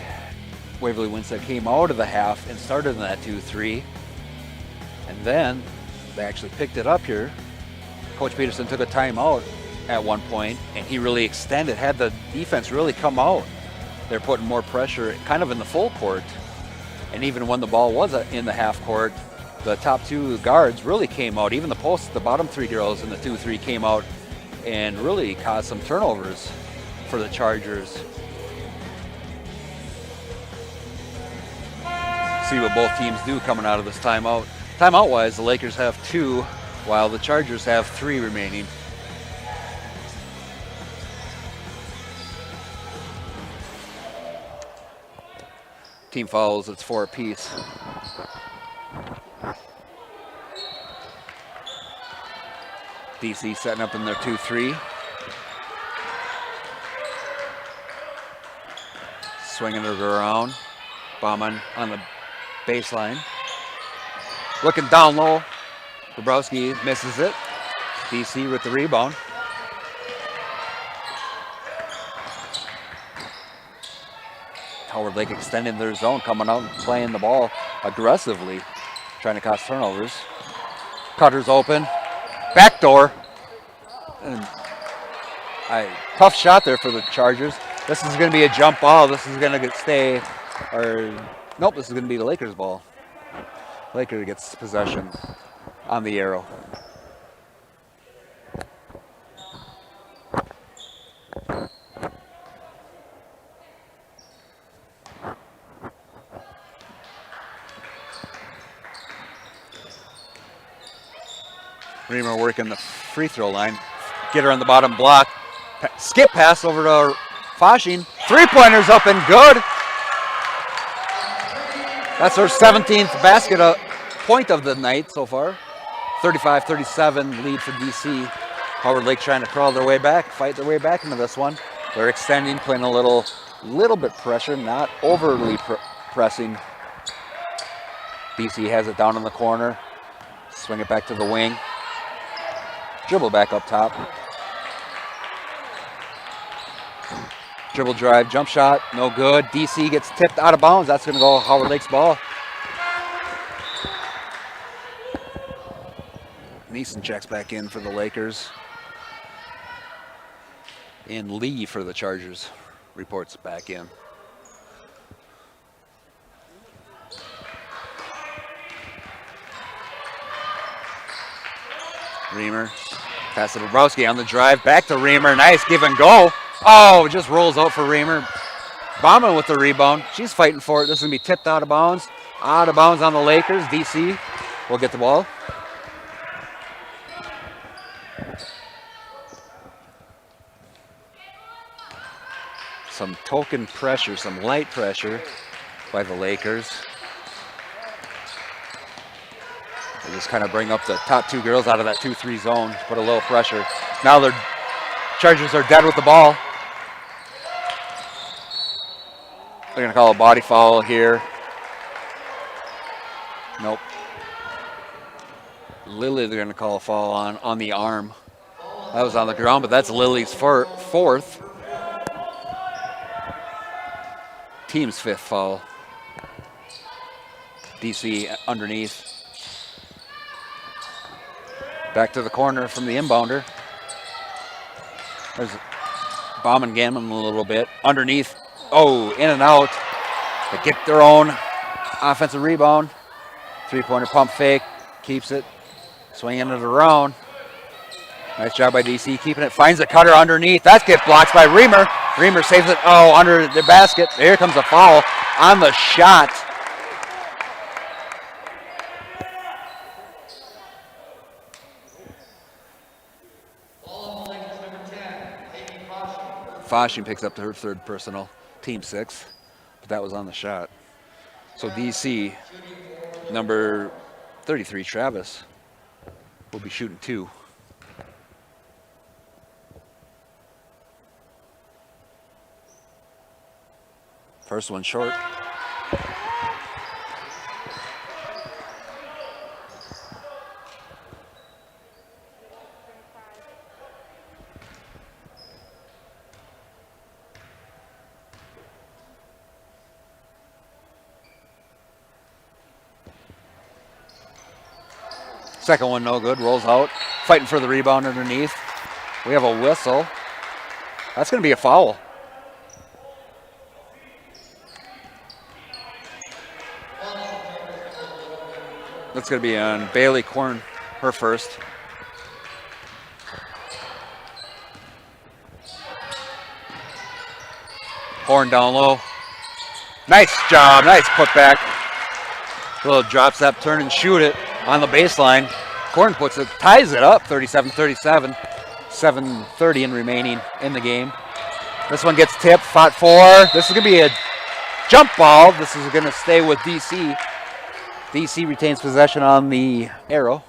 Waverly Winston came out of the half and started in that 2-3. And then they actually picked it up here. Coach Peterson took a timeout at one point, and he really extended, had the defense really come out. They're putting more pressure kind of in the full court. And even when the ball was in the half court, the top two guards really came out. Even the posts, the bottom three girls in the 2-3 came out and really caused some turnovers for the Chargers. See what both teams do coming out of this timeout. Timeout-wise, the Lakers have 2, while the Chargers have 3 remaining. Team fouls, it's 4 apiece. DC setting up in their 2-3. Swinging it around. Bauman on the baseline. Looking down low. Dabrowski misses it. DC with the rebound. Howard Lake extending their zone, coming out and playing the ball aggressively, trying to cause turnovers. Cutter's open. Backdoor. And tough shot there for the Chargers. This is going to be a jump ball. This is going to stay, or nope, this is going to be the Lakers' ball. Laker gets possession on the arrow. Reamer working the free throw line. Get her on the bottom block. Skip pass over to Fasching. 3-pointers up and good. That's her 17th basket point of the night so far. 35-37 lead for DC. Howard Lake trying to crawl their way back, fight their way back into this one. They're extending, playing a little bit pressure, not overly pressing. DC has it down in the corner. Swing it back to the wing. Dribble back up top. Dribble drive, jump shot, no good. DC gets tipped out of bounds. That's going to go Howard Lake's ball. Neeson checks back in for the Lakers. And Lee for the Chargers reports back in. Reamer, pass to Dabrowski on the drive, back to Reamer. Nice give and go. Oh, it just rolls out for Reamer. Bauman with the rebound. She's fighting for it. This is going to be tipped out of bounds. Out of bounds on the Lakers. DC will get the ball. Some token pressure, some light pressure by the Lakers. They just kind of bring up the top two girls out of that 2-3 zone, put a little pressure. Now the Chargers are dead with the ball. They're going to call a body foul here. Nope. Lily, they're going to call a foul on the arm. That was on the ground, but that's Lily's fourth. Team's 5th foul. DC underneath. Back to the corner from the inbounder. There's Bauman gambling a little bit. Underneath. Oh, in and out. They get their own offensive rebound. 3-pointer pump fake. Keeps it. Swinging it around. Nice job by DC keeping it. Finds the cutter underneath. That gets blocked by Reamer. Reamer saves it. Oh, under the basket. Here comes a foul on the shot. Fasching picks up to her 3rd personal, team 6th, but that was on the shot. So DC, number 33, Travis, will be shooting 2. First one short. Second one no good, rolls out. Fighting for the rebound underneath. We have a whistle. That's going to be a foul. That's going to be on Bailey Korn, her first. Horn down low. Nice job, nice putback. Little drop step, turn and shoot it on the baseline. Korn ties it up, 37-37. 7:30 and remaining in the game. This one gets tipped, fought for. This is going to be a jump ball. This is going to stay with DC. DC retains possession on the arrow.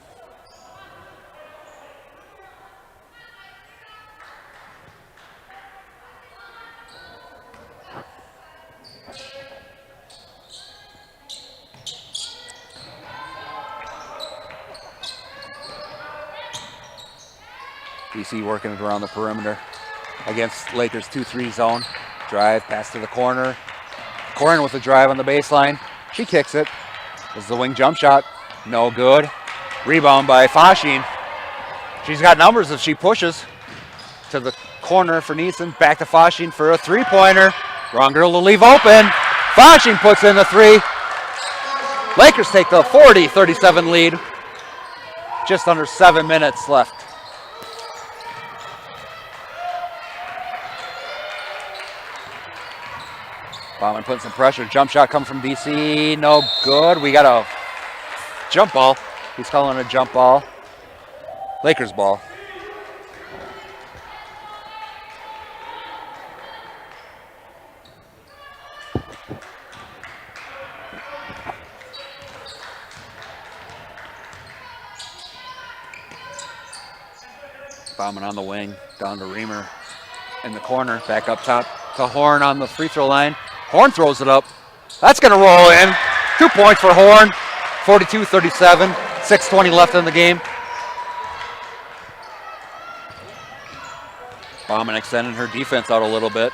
DC working it around the perimeter against Lakers 2-3 zone. Drive, pass to the corner. Korn with a drive on the baseline. She kicks it. This is the wing jump shot. No good. Rebound by Fasching. She's got numbers if she pushes. To the corner for Neeson. Back to Fasching for a three-pointer. Wrong girl to leave open. Fasching puts in the three. Lakers take the 40-37 lead. Just under 7 minutes left. Bauman putting some pressure. Jump shot comes from DC. No good. We got a jump ball. He's calling a jump ball. Lakers ball. Bauman on the wing. Down to Reamer in the corner. Back up top to Horn on the free throw line. Horn throws it up. That's going to roll in. 2 points for Horn. 42-37. 6:20 left in the game. Bauman extending her defense out a little bit.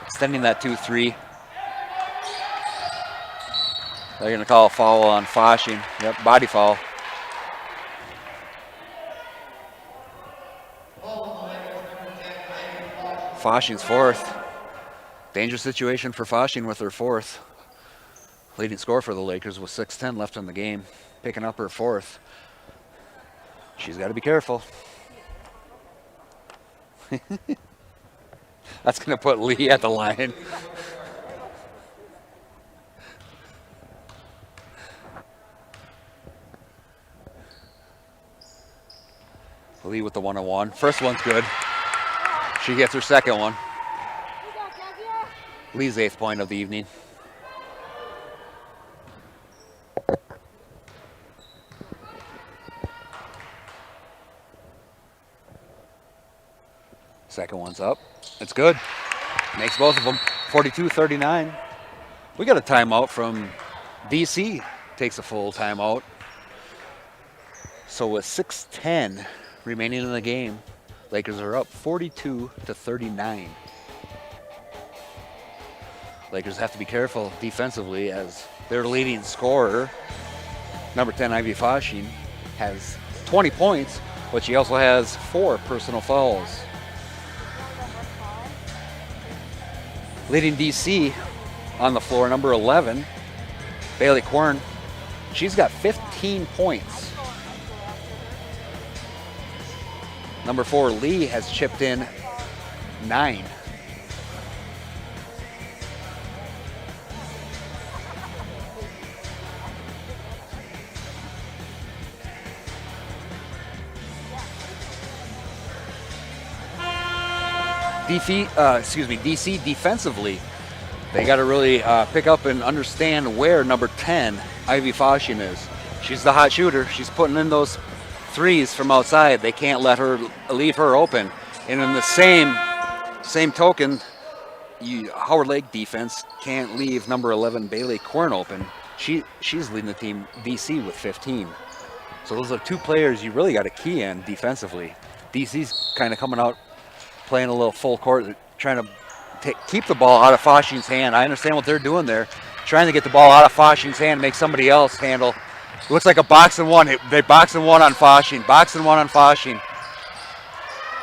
Extending that 2-3. They're going to call a foul on Fasching. Yep, body foul. Fasching's fourth. Dangerous situation for Fasching with her fourth. Leading score for the Lakers with 6:10 left in the game. Picking up her fourth. She's got to be careful. That's going to put Lee at the line. Lee with the 1-on-1. First one's good. She gets her second one. Lee's 8th point of the evening. Second one's up. It's good. Makes both of them. 42-39. We got a timeout from DC. Takes a full timeout. So with 6:10 remaining in the game, Lakers are up 42-39. Lakers have to be careful defensively as their leading scorer, number 10 Ivy Fasching, has 20 points, but she also has 4 personal fouls. Leading DC on the floor, number 11, Bailey Korn. She's got 15 points. Number 4, Lee, has chipped in 9. DC defensively, they got to really pick up and understand where number 10, Ivy Fasching, is. She's the hot shooter. She's putting in those threes from outside. They can't let her leave her open. And in the same token, Howard Lake defense can't leave number 11 Bailey Quern open. She's leading the team DC with 15. So those are two players you really got to key in defensively. DC's kind of coming out, playing a little full court, trying to keep the ball out of Foshing's hand. I understand what they're doing there, trying to get the ball out of Foshing's hand, make somebody else handle. It looks like a box and one. They box and one on Foshing. Box and one on Foshing.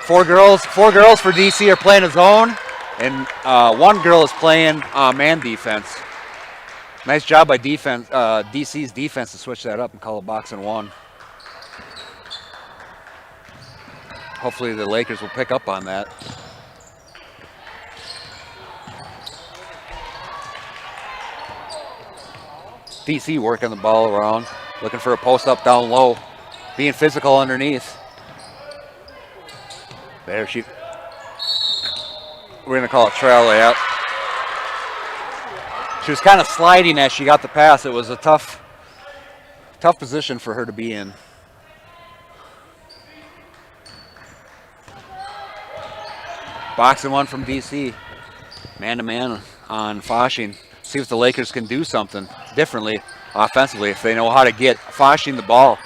Four girls for DC are playing a zone, and one girl is playing man defense. Nice job by DC's defense to switch that up and call it box and one. Hopefully the Lakers will pick up on that. DC working the ball around, looking for a post up down low, being physical underneath. There we're gonna call it trail layup. She was kind of sliding as she got the pass. It was a tough position for her to be in. Box and one from DC. Man to man on Foshing. See if the Lakers can do something differently offensively, if they know how to get Foshing the ball.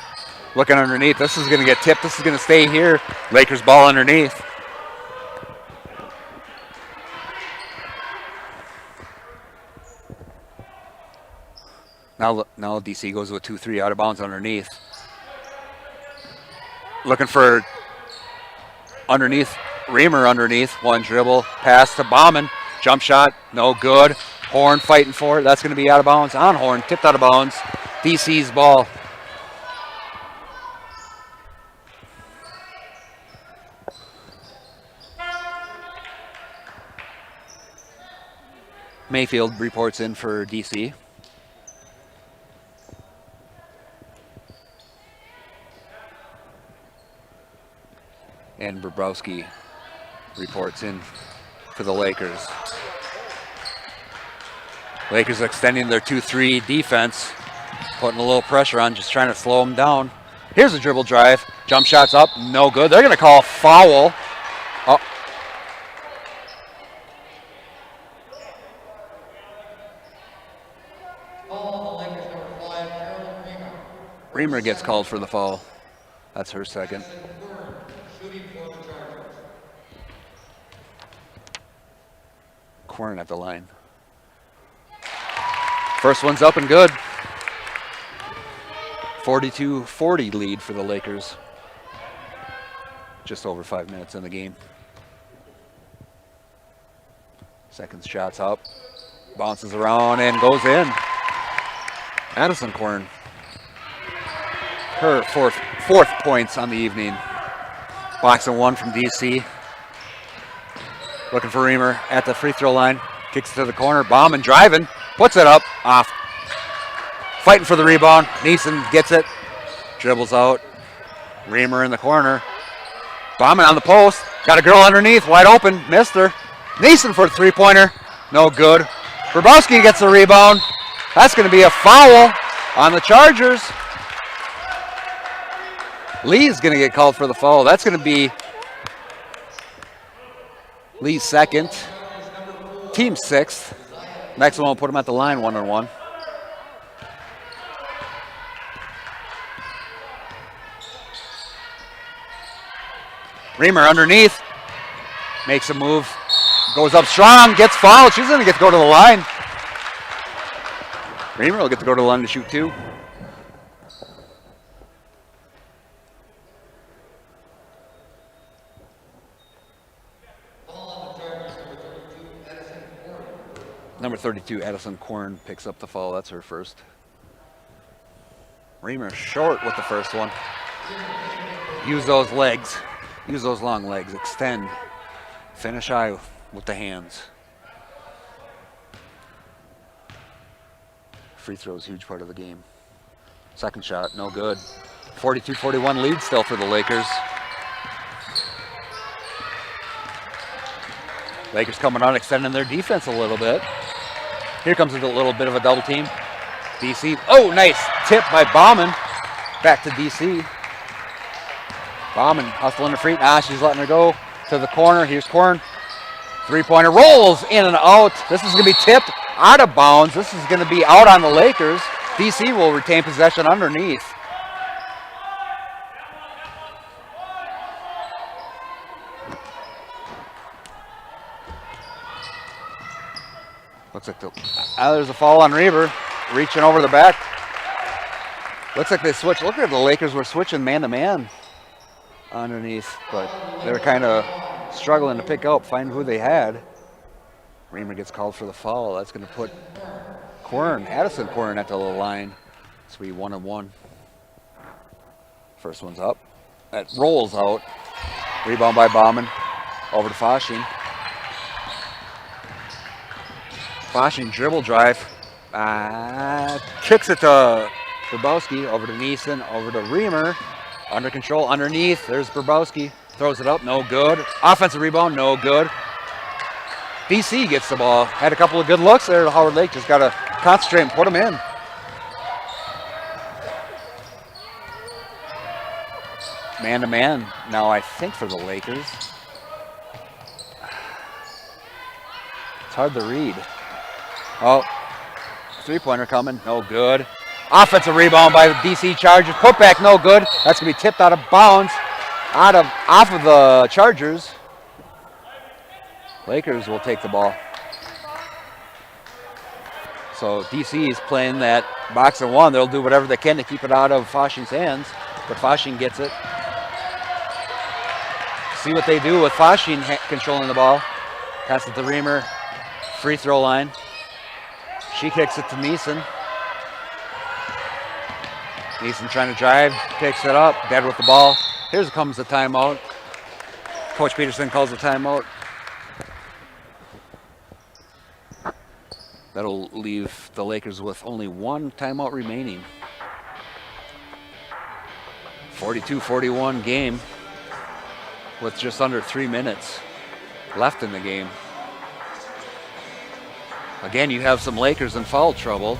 Looking underneath. This is going to get tipped. This is going to stay here. Lakers ball underneath. Now DC goes with 2-3 out of bounds underneath. Looking for underneath. Reamer underneath. One dribble. Pass to Bauman. Jump shot. No good. Horn fighting for it. That's going to be out of bounds. On Horn. Tipped out of bounds. DC's ball. Mayfield reports in for DC. And Bobrowski reports in for the Lakers. Lakers extending their 2-3 defense, putting a little pressure on, just trying to slow them down. Here's a dribble drive. Jump shots up, no good. They're going to call a foul. Oh. Reamer gets called for the foul. That's her second. Quern at the line. First one's up and good. 42-40 lead for the Lakers. Just over 5 minutes in the game. Second shot's up. Bounces around and goes in. Addison Quern. Her fourth points on the evening. Box and one from DC. Looking for Reamer at the free throw line. Kicks it to the corner. Bauman driving. Puts it up. Off. Fighting for the rebound. Neeson gets it. Dribbles out. Reamer in the corner. Bauman on the post. Got a girl underneath. Wide open. Missed her. Neeson for a three-pointer. No good. Bobrowski gets the rebound. That's going to be a foul on the Chargers. Lee's going to get called for the foul. That's going to be Lee's second. Team sixth. Next one will put him at the line one-on-one. Reamer underneath. Makes a move. Goes up strong. Gets fouled. She's going to get to go to the line. Reamer will get to go to the line to shoot two. Number 32, Addison Quern, picks up the foul. That's her first. Reamer short with the first one. Use those legs. Use those long legs. Extend. Finish high with the hands. Free throw is a huge part of the game. Second shot, no good. 42-41 lead still for the Lakers. Lakers coming on, extending their defense a little bit. Here comes a little bit of a double team. DC, oh, nice tip by Bauman. Back to DC. Bauman hustling the free. She's letting her go to the corner. Here's Quern. Three-pointer rolls in and out. This is going to be tipped out of bounds. This is going to be out on the Lakers. DC will retain possession underneath. Looks like there's a foul on Reber, reaching over the back. Looks like they switched. Look at the Lakers were switching man-to-man underneath, but they were kind of struggling to pick up, find who they had. Reber gets called for the foul. That's going to put Addison Quern at the line. So we 1-1. First one's up. That rolls out. Rebound by Bauman. Over to Fasching. Fasching dribble drive. Kicks it to Burbowski. Over to Neeson. Over to Reamer. Under control underneath. There's Burbowski. Throws it up. No good. Offensive rebound. No good. DC gets the ball. Had a couple of good looks there. Howard Lake just got to concentrate and put them in. Man-to-man now, I think, for the Lakers. It's hard to read. Oh, three-pointer coming. No good. Offensive rebound by the DC Chargers. Put back, no good. That's going to be tipped out of bounds. Off of the Chargers. Lakers will take the ball. So DC is playing that box and one. They'll do whatever they can to keep it out of Fasching's hands, but Fasching gets it. See what they do with Fasching controlling the ball. Pass it to Reamer. Free throw line. She kicks it to Neeson. Neeson trying to drive, picks it up, dead with the ball. Here comes the timeout. Coach Peterson calls the timeout. That'll leave the Lakers with only one timeout remaining. 42-41 game with just under 3 minutes left in the game. Again, you have some Lakers in foul trouble.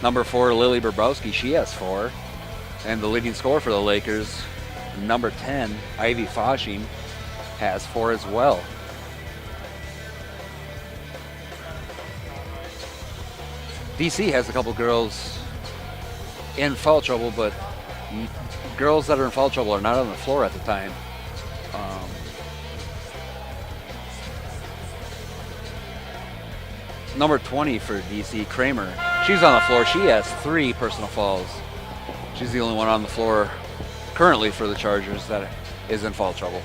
Number 4, Lily Burbowski, she has 4. And the leading scorer for the Lakers, number 10, Ivy Fasching, has 4 as well. DC has a couple girls in foul trouble, but girls that are in foul trouble are not on the floor at the time. Number 20 for DC, Kramer, she's on the floor. She has 3 personal fouls. She's the only one on the floor currently for the Chargers that is in foul trouble.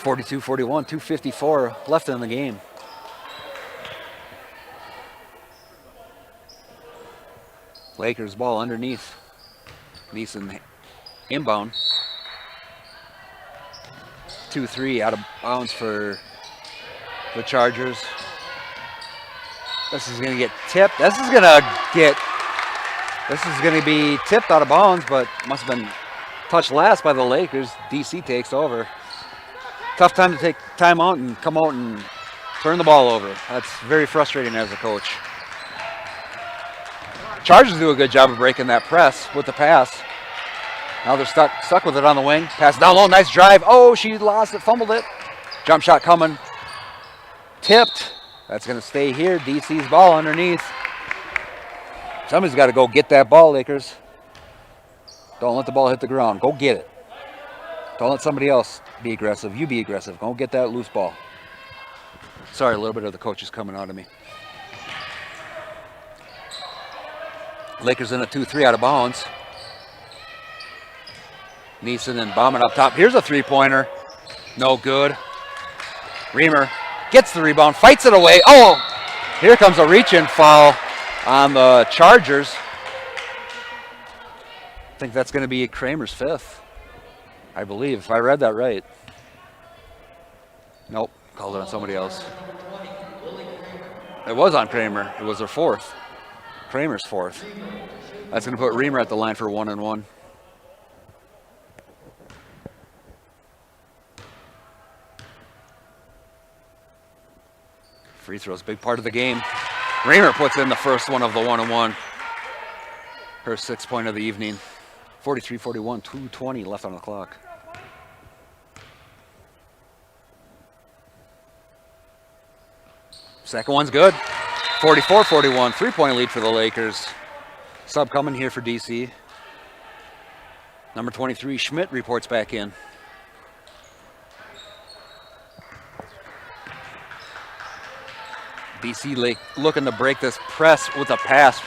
(42-41), 2:54 left in the game. Lakers ball underneath. Neeson inbound. 2-3 out of bounds for the Chargers. This is going to get tipped. This is going to be tipped out of bounds, but must have been touched last by the Lakers. DC takes over. Tough time to take time out and come out and turn the ball over. That's very frustrating as a coach. Chargers do a good job of breaking that press with the pass. Now they're stuck with it on the wing. Pass down low, nice drive. Oh, she lost it, fumbled it. Jump shot coming. Tipped. That's going to stay here. DC's ball underneath. Somebody's got to go get that ball, Lakers. Don't let the ball hit the ground. Go get it. Don't let somebody else be aggressive. You be aggressive. Go get that loose ball. Sorry, a little bit of the coach is coming out of me. Lakers in a 2-3 out of bounds. Neeson and Bauman up top. Here's a three-pointer. No good. Reamer gets the rebound, fights it away. Oh, here comes a reach-in foul on the Chargers. I think that's going to be Kramer's 5th, I believe, if I read that right. Nope, called it on somebody else. It was on Kramer. It was her 4th. Kramer's 4th. That's going to put Reamer at the line for 1-and-1. Free throws, big part of the game. Reamer puts in the first one of the 1-on-1. Her 6th point of the evening. 43-41, 2:20 left on the clock. Second one's good. 44-41, 3-point lead for the Lakers. Sub coming here for DC. Number 23, Schmidt, reports back in. DC looking to break this press with a pass.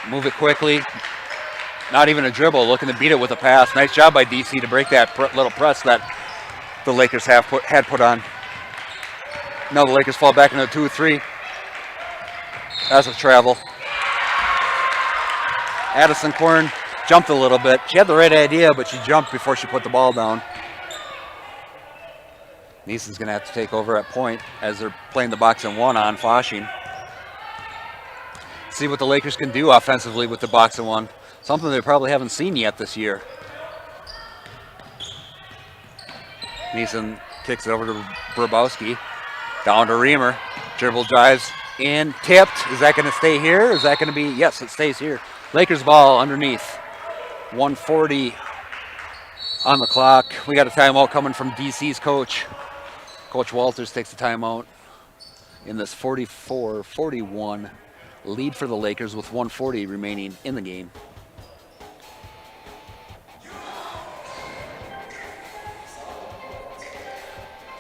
Move it quickly. Not even a dribble, looking to beat it with a pass. Nice job by DC to break that little press that the Lakers had put on. Now the Lakers fall back into 2-3. That's a travel. Addison Korn jumped a little bit. She had the right idea, but she jumped before she put the ball down. Neeson's going to have to take over at point as they're playing the box and one on Fasching. See what the Lakers can do offensively with the box and one. Something they probably haven't seen yet this year. Neeson kicks it over to Brabowski. Down to Reamer. Dribble drives in, tipped. Is that going to stay here? Is that going to be? Yes, it stays here. Lakers ball underneath. 1:40 on the clock. We got a timeout coming from DC's coach. Coach Walters takes the timeout in this 44-41 lead for the Lakers with 1:40 remaining in the game.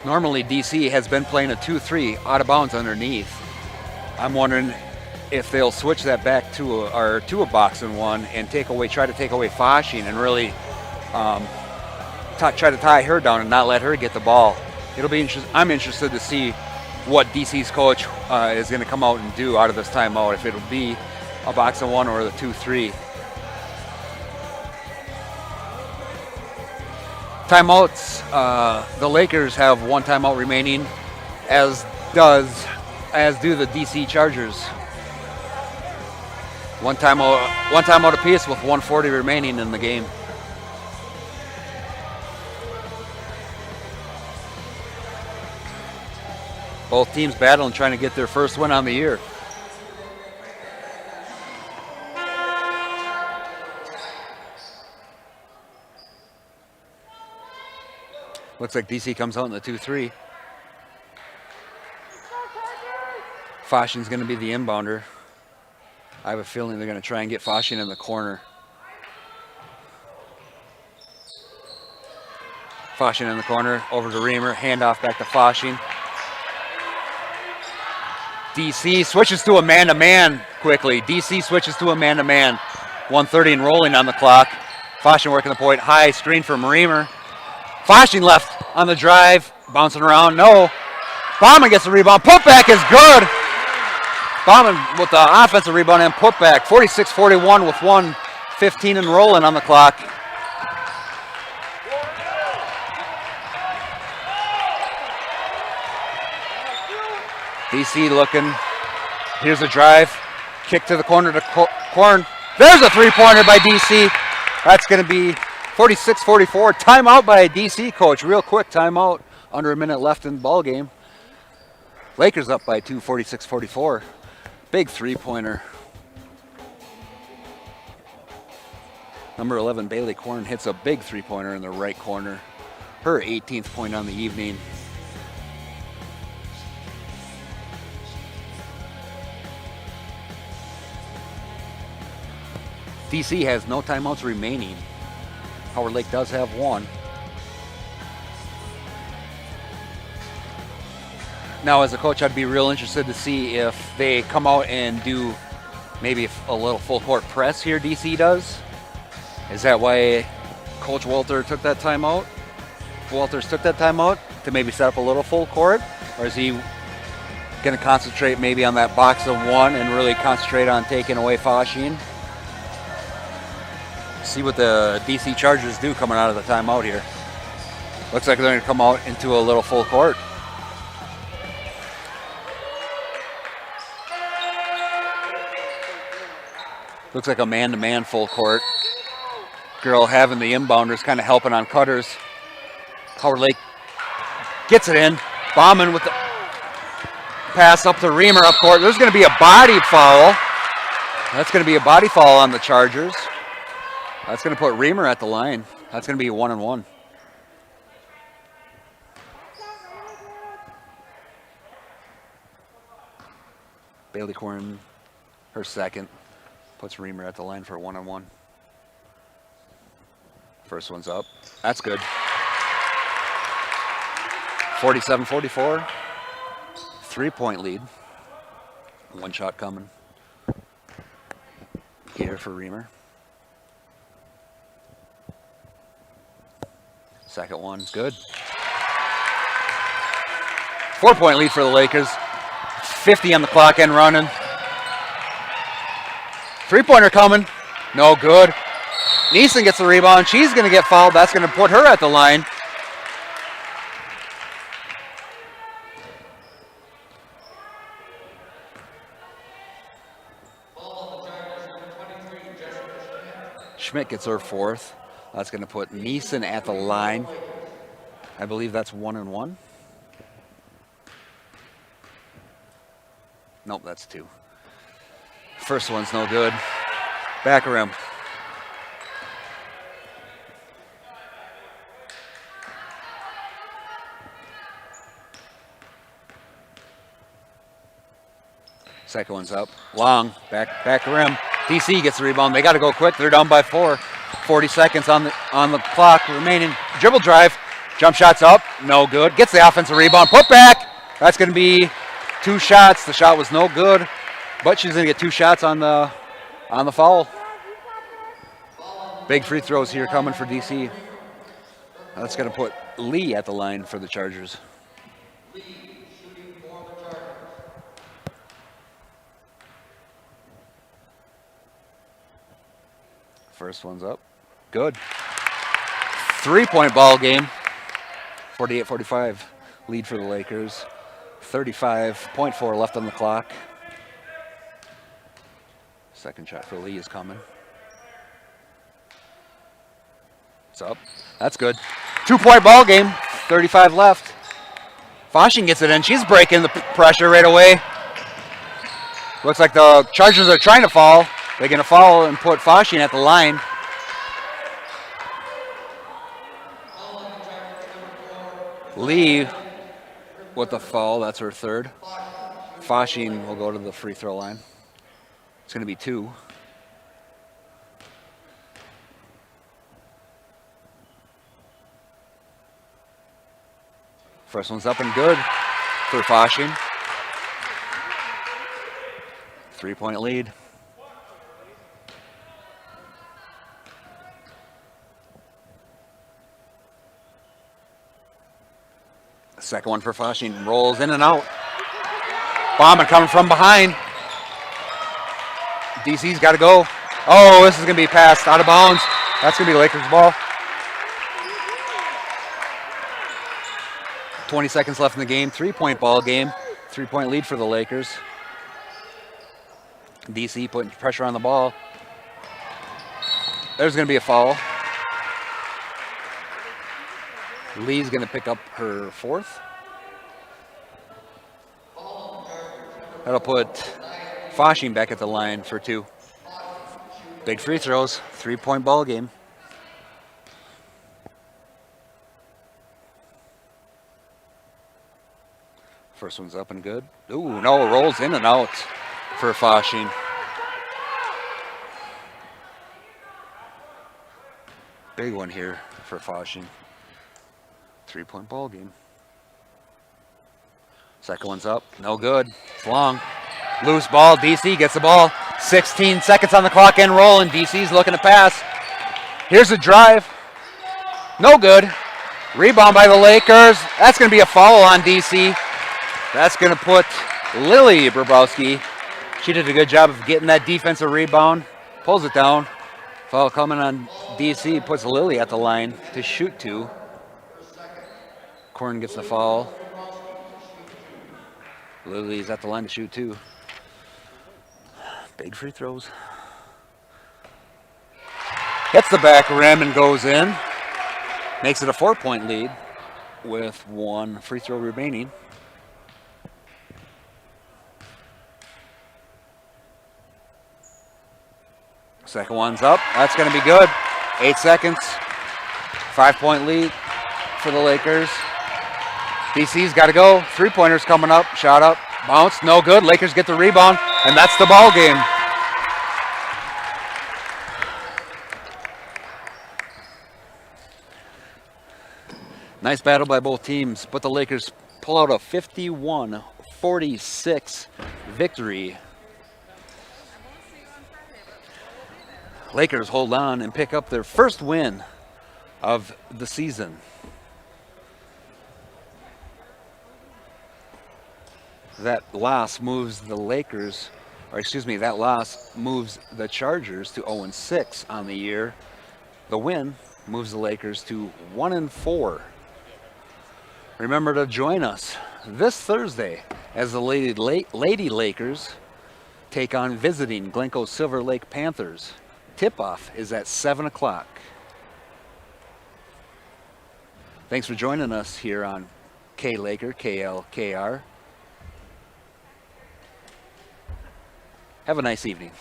Normally DC has been playing a 2-3 out of bounds underneath. I'm wondering if they'll switch that back to a box and one and try to take away Fasching and really try to tie her down and not let her get the ball. It'll be interesting. I'm interested to see what DC's coach is going to come out and do out of this timeout, if it'll be a box and one or the 2-3. Timeouts, the Lakers have one timeout remaining, as do the DC Chargers. One timeout apiece with 1:40 remaining in the game. Both teams battling, trying to get their first win on the year. Looks like DC comes out in the 2-3. Fasching's going to be the inbounder. I have a feeling they're going to try and get Fasching in the corner. Fasching in the corner, over to Reamer, handoff back to Fasching. DC switches to a man-to-man quickly. DC switches to a man-to-man. 1:30 and rolling on the clock. Fasching working the point, high screen from Reamer. Fasching left on the drive, bouncing around, no. Bauman gets the rebound, putback is good. Bauman with the offensive rebound and putback. 46-41 with 1:15 and rolling on the clock. DC looking, here's a drive, kick to the corner to Korn. There's a three-pointer by DC. That's going to be 46-44. Timeout by a DC coach. Real quick timeout. Under a minute left in the ball game. Lakers up by 2, 46-44. Big three-pointer. Number 11, Bailey Korn, hits a big three-pointer in the right corner. Her 18th point on the evening. DC has no timeouts remaining. Howard Lake does have one. Now, as a coach, I'd be real interested to see if they come out and do maybe a little full court press here, DC does. Is that why Coach Walters took that timeout? To maybe set up a little full court? Or is he going to concentrate maybe on that box of one and really concentrate on taking away Fasching? See what the DC Chargers do coming out of the timeout here. Looks like they're going to come out into a little full court. Looks like a man-to-man full court. Girl having the inbounders kind of helping on cutters. Howard Lake gets it in. Bauman with the pass up to Reamer up court. There's going to be a body foul. That's going to be a body foul on the Chargers. That's going to put Reamer at the line. That's going to be a 1-on-1. Bailey Corn, her second, puts Reamer at the line for a 1-on-1. First one's up. That's good. 47-44. 3-point lead. One shot coming here for Reamer. Second one's good. 4-point lead for the Lakers. 50 on the clock and running. Three-pointer coming. No good. Neeson gets the rebound. She's going to get fouled. That's going to put her at the line. Schmidt gets her fourth. That's going to put Neeson at the line. I believe that's 1-on-1. Nope, that's 2. First one's no good. Back rim. Second one's up. Long. Back rim. DC gets the rebound. They got to go quick. They're down by 4. 40 seconds on the clock remaining. Dribble drive. Jump shots up. No good. Gets the offensive rebound. Put back. That's going to be 2 shots. The shot was no good, but she's going to get 2 shots on the foul. Big free throws here coming for DC. That's going to put Lee at the line for the Chargers. First one's up. Good. 3-point ball game. 48-45 lead for the Lakers. 35.4 left on the clock. Second shot for Lee is coming. It's up. That's good. 2-point ball game. 35 left. Foshing gets it in. She's breaking the pressure right away. Looks like the Chargers are trying to foul. They're going to foul and put Foshing at the line. Lee with the foul. That's her third. Foshing will go to the free throw line. It's going to be 2. First one's up and good for Foshing. 3-point lead. Second one for Foshing. Rolls in and out. Bombing coming from behind. DC's got to go. Oh, this is going to be passed out of bounds. That's going to be Lakers ball. 20 seconds left in the game. 3-point ball game. 3-point lead for the Lakers. DC putting pressure on the ball. There's going to be a foul. Lee's going to pick up her 4th. That'll put Foshing back at the line for 2. Big free throws. 3-point ball game. First one's up and good. Ooh, no, it rolls in and out for Foshing. Big one here for Foshing. 3-point ball game. Second one's up. No good. It's long. Loose ball. DC gets the ball. 16 seconds on the clock and rolling. DC's looking to pass. Here's a drive. No good. Rebound by the Lakers. That's going to be a foul on DC. That's going to put Lily Brabowski. She did a good job of getting that defensive rebound. Pulls it down. Foul coming on DC. Puts Lily at the line to shoot 2. Corn gets the foul. Lily's at the line to shoot 2. Big free throws. Hits the back rim and goes in. Makes it a 4-point lead with 1 free throw remaining. Second one's up. That's going to be good. 8 seconds. 5-point lead for the Lakers. DC's got to go. 3-pointers coming up. Shot up. Bounce. No good. Lakers get the rebound. And that's the ball game. Nice battle by both teams, but the Lakers pull out a 51-46 victory. Lakers hold on and pick up their first win of the season. That loss moves the Lakers, or excuse me, that loss moves the Chargers to 0-6 on the year. The win moves the Lakers to 1-4. Remember to join us this Thursday as the Lady Lakers take on visiting Glencoe Silver Lake Panthers. Tip-off is at 7 o'clock. Thanks for joining us here on Laker, KLKR. Have a nice evening.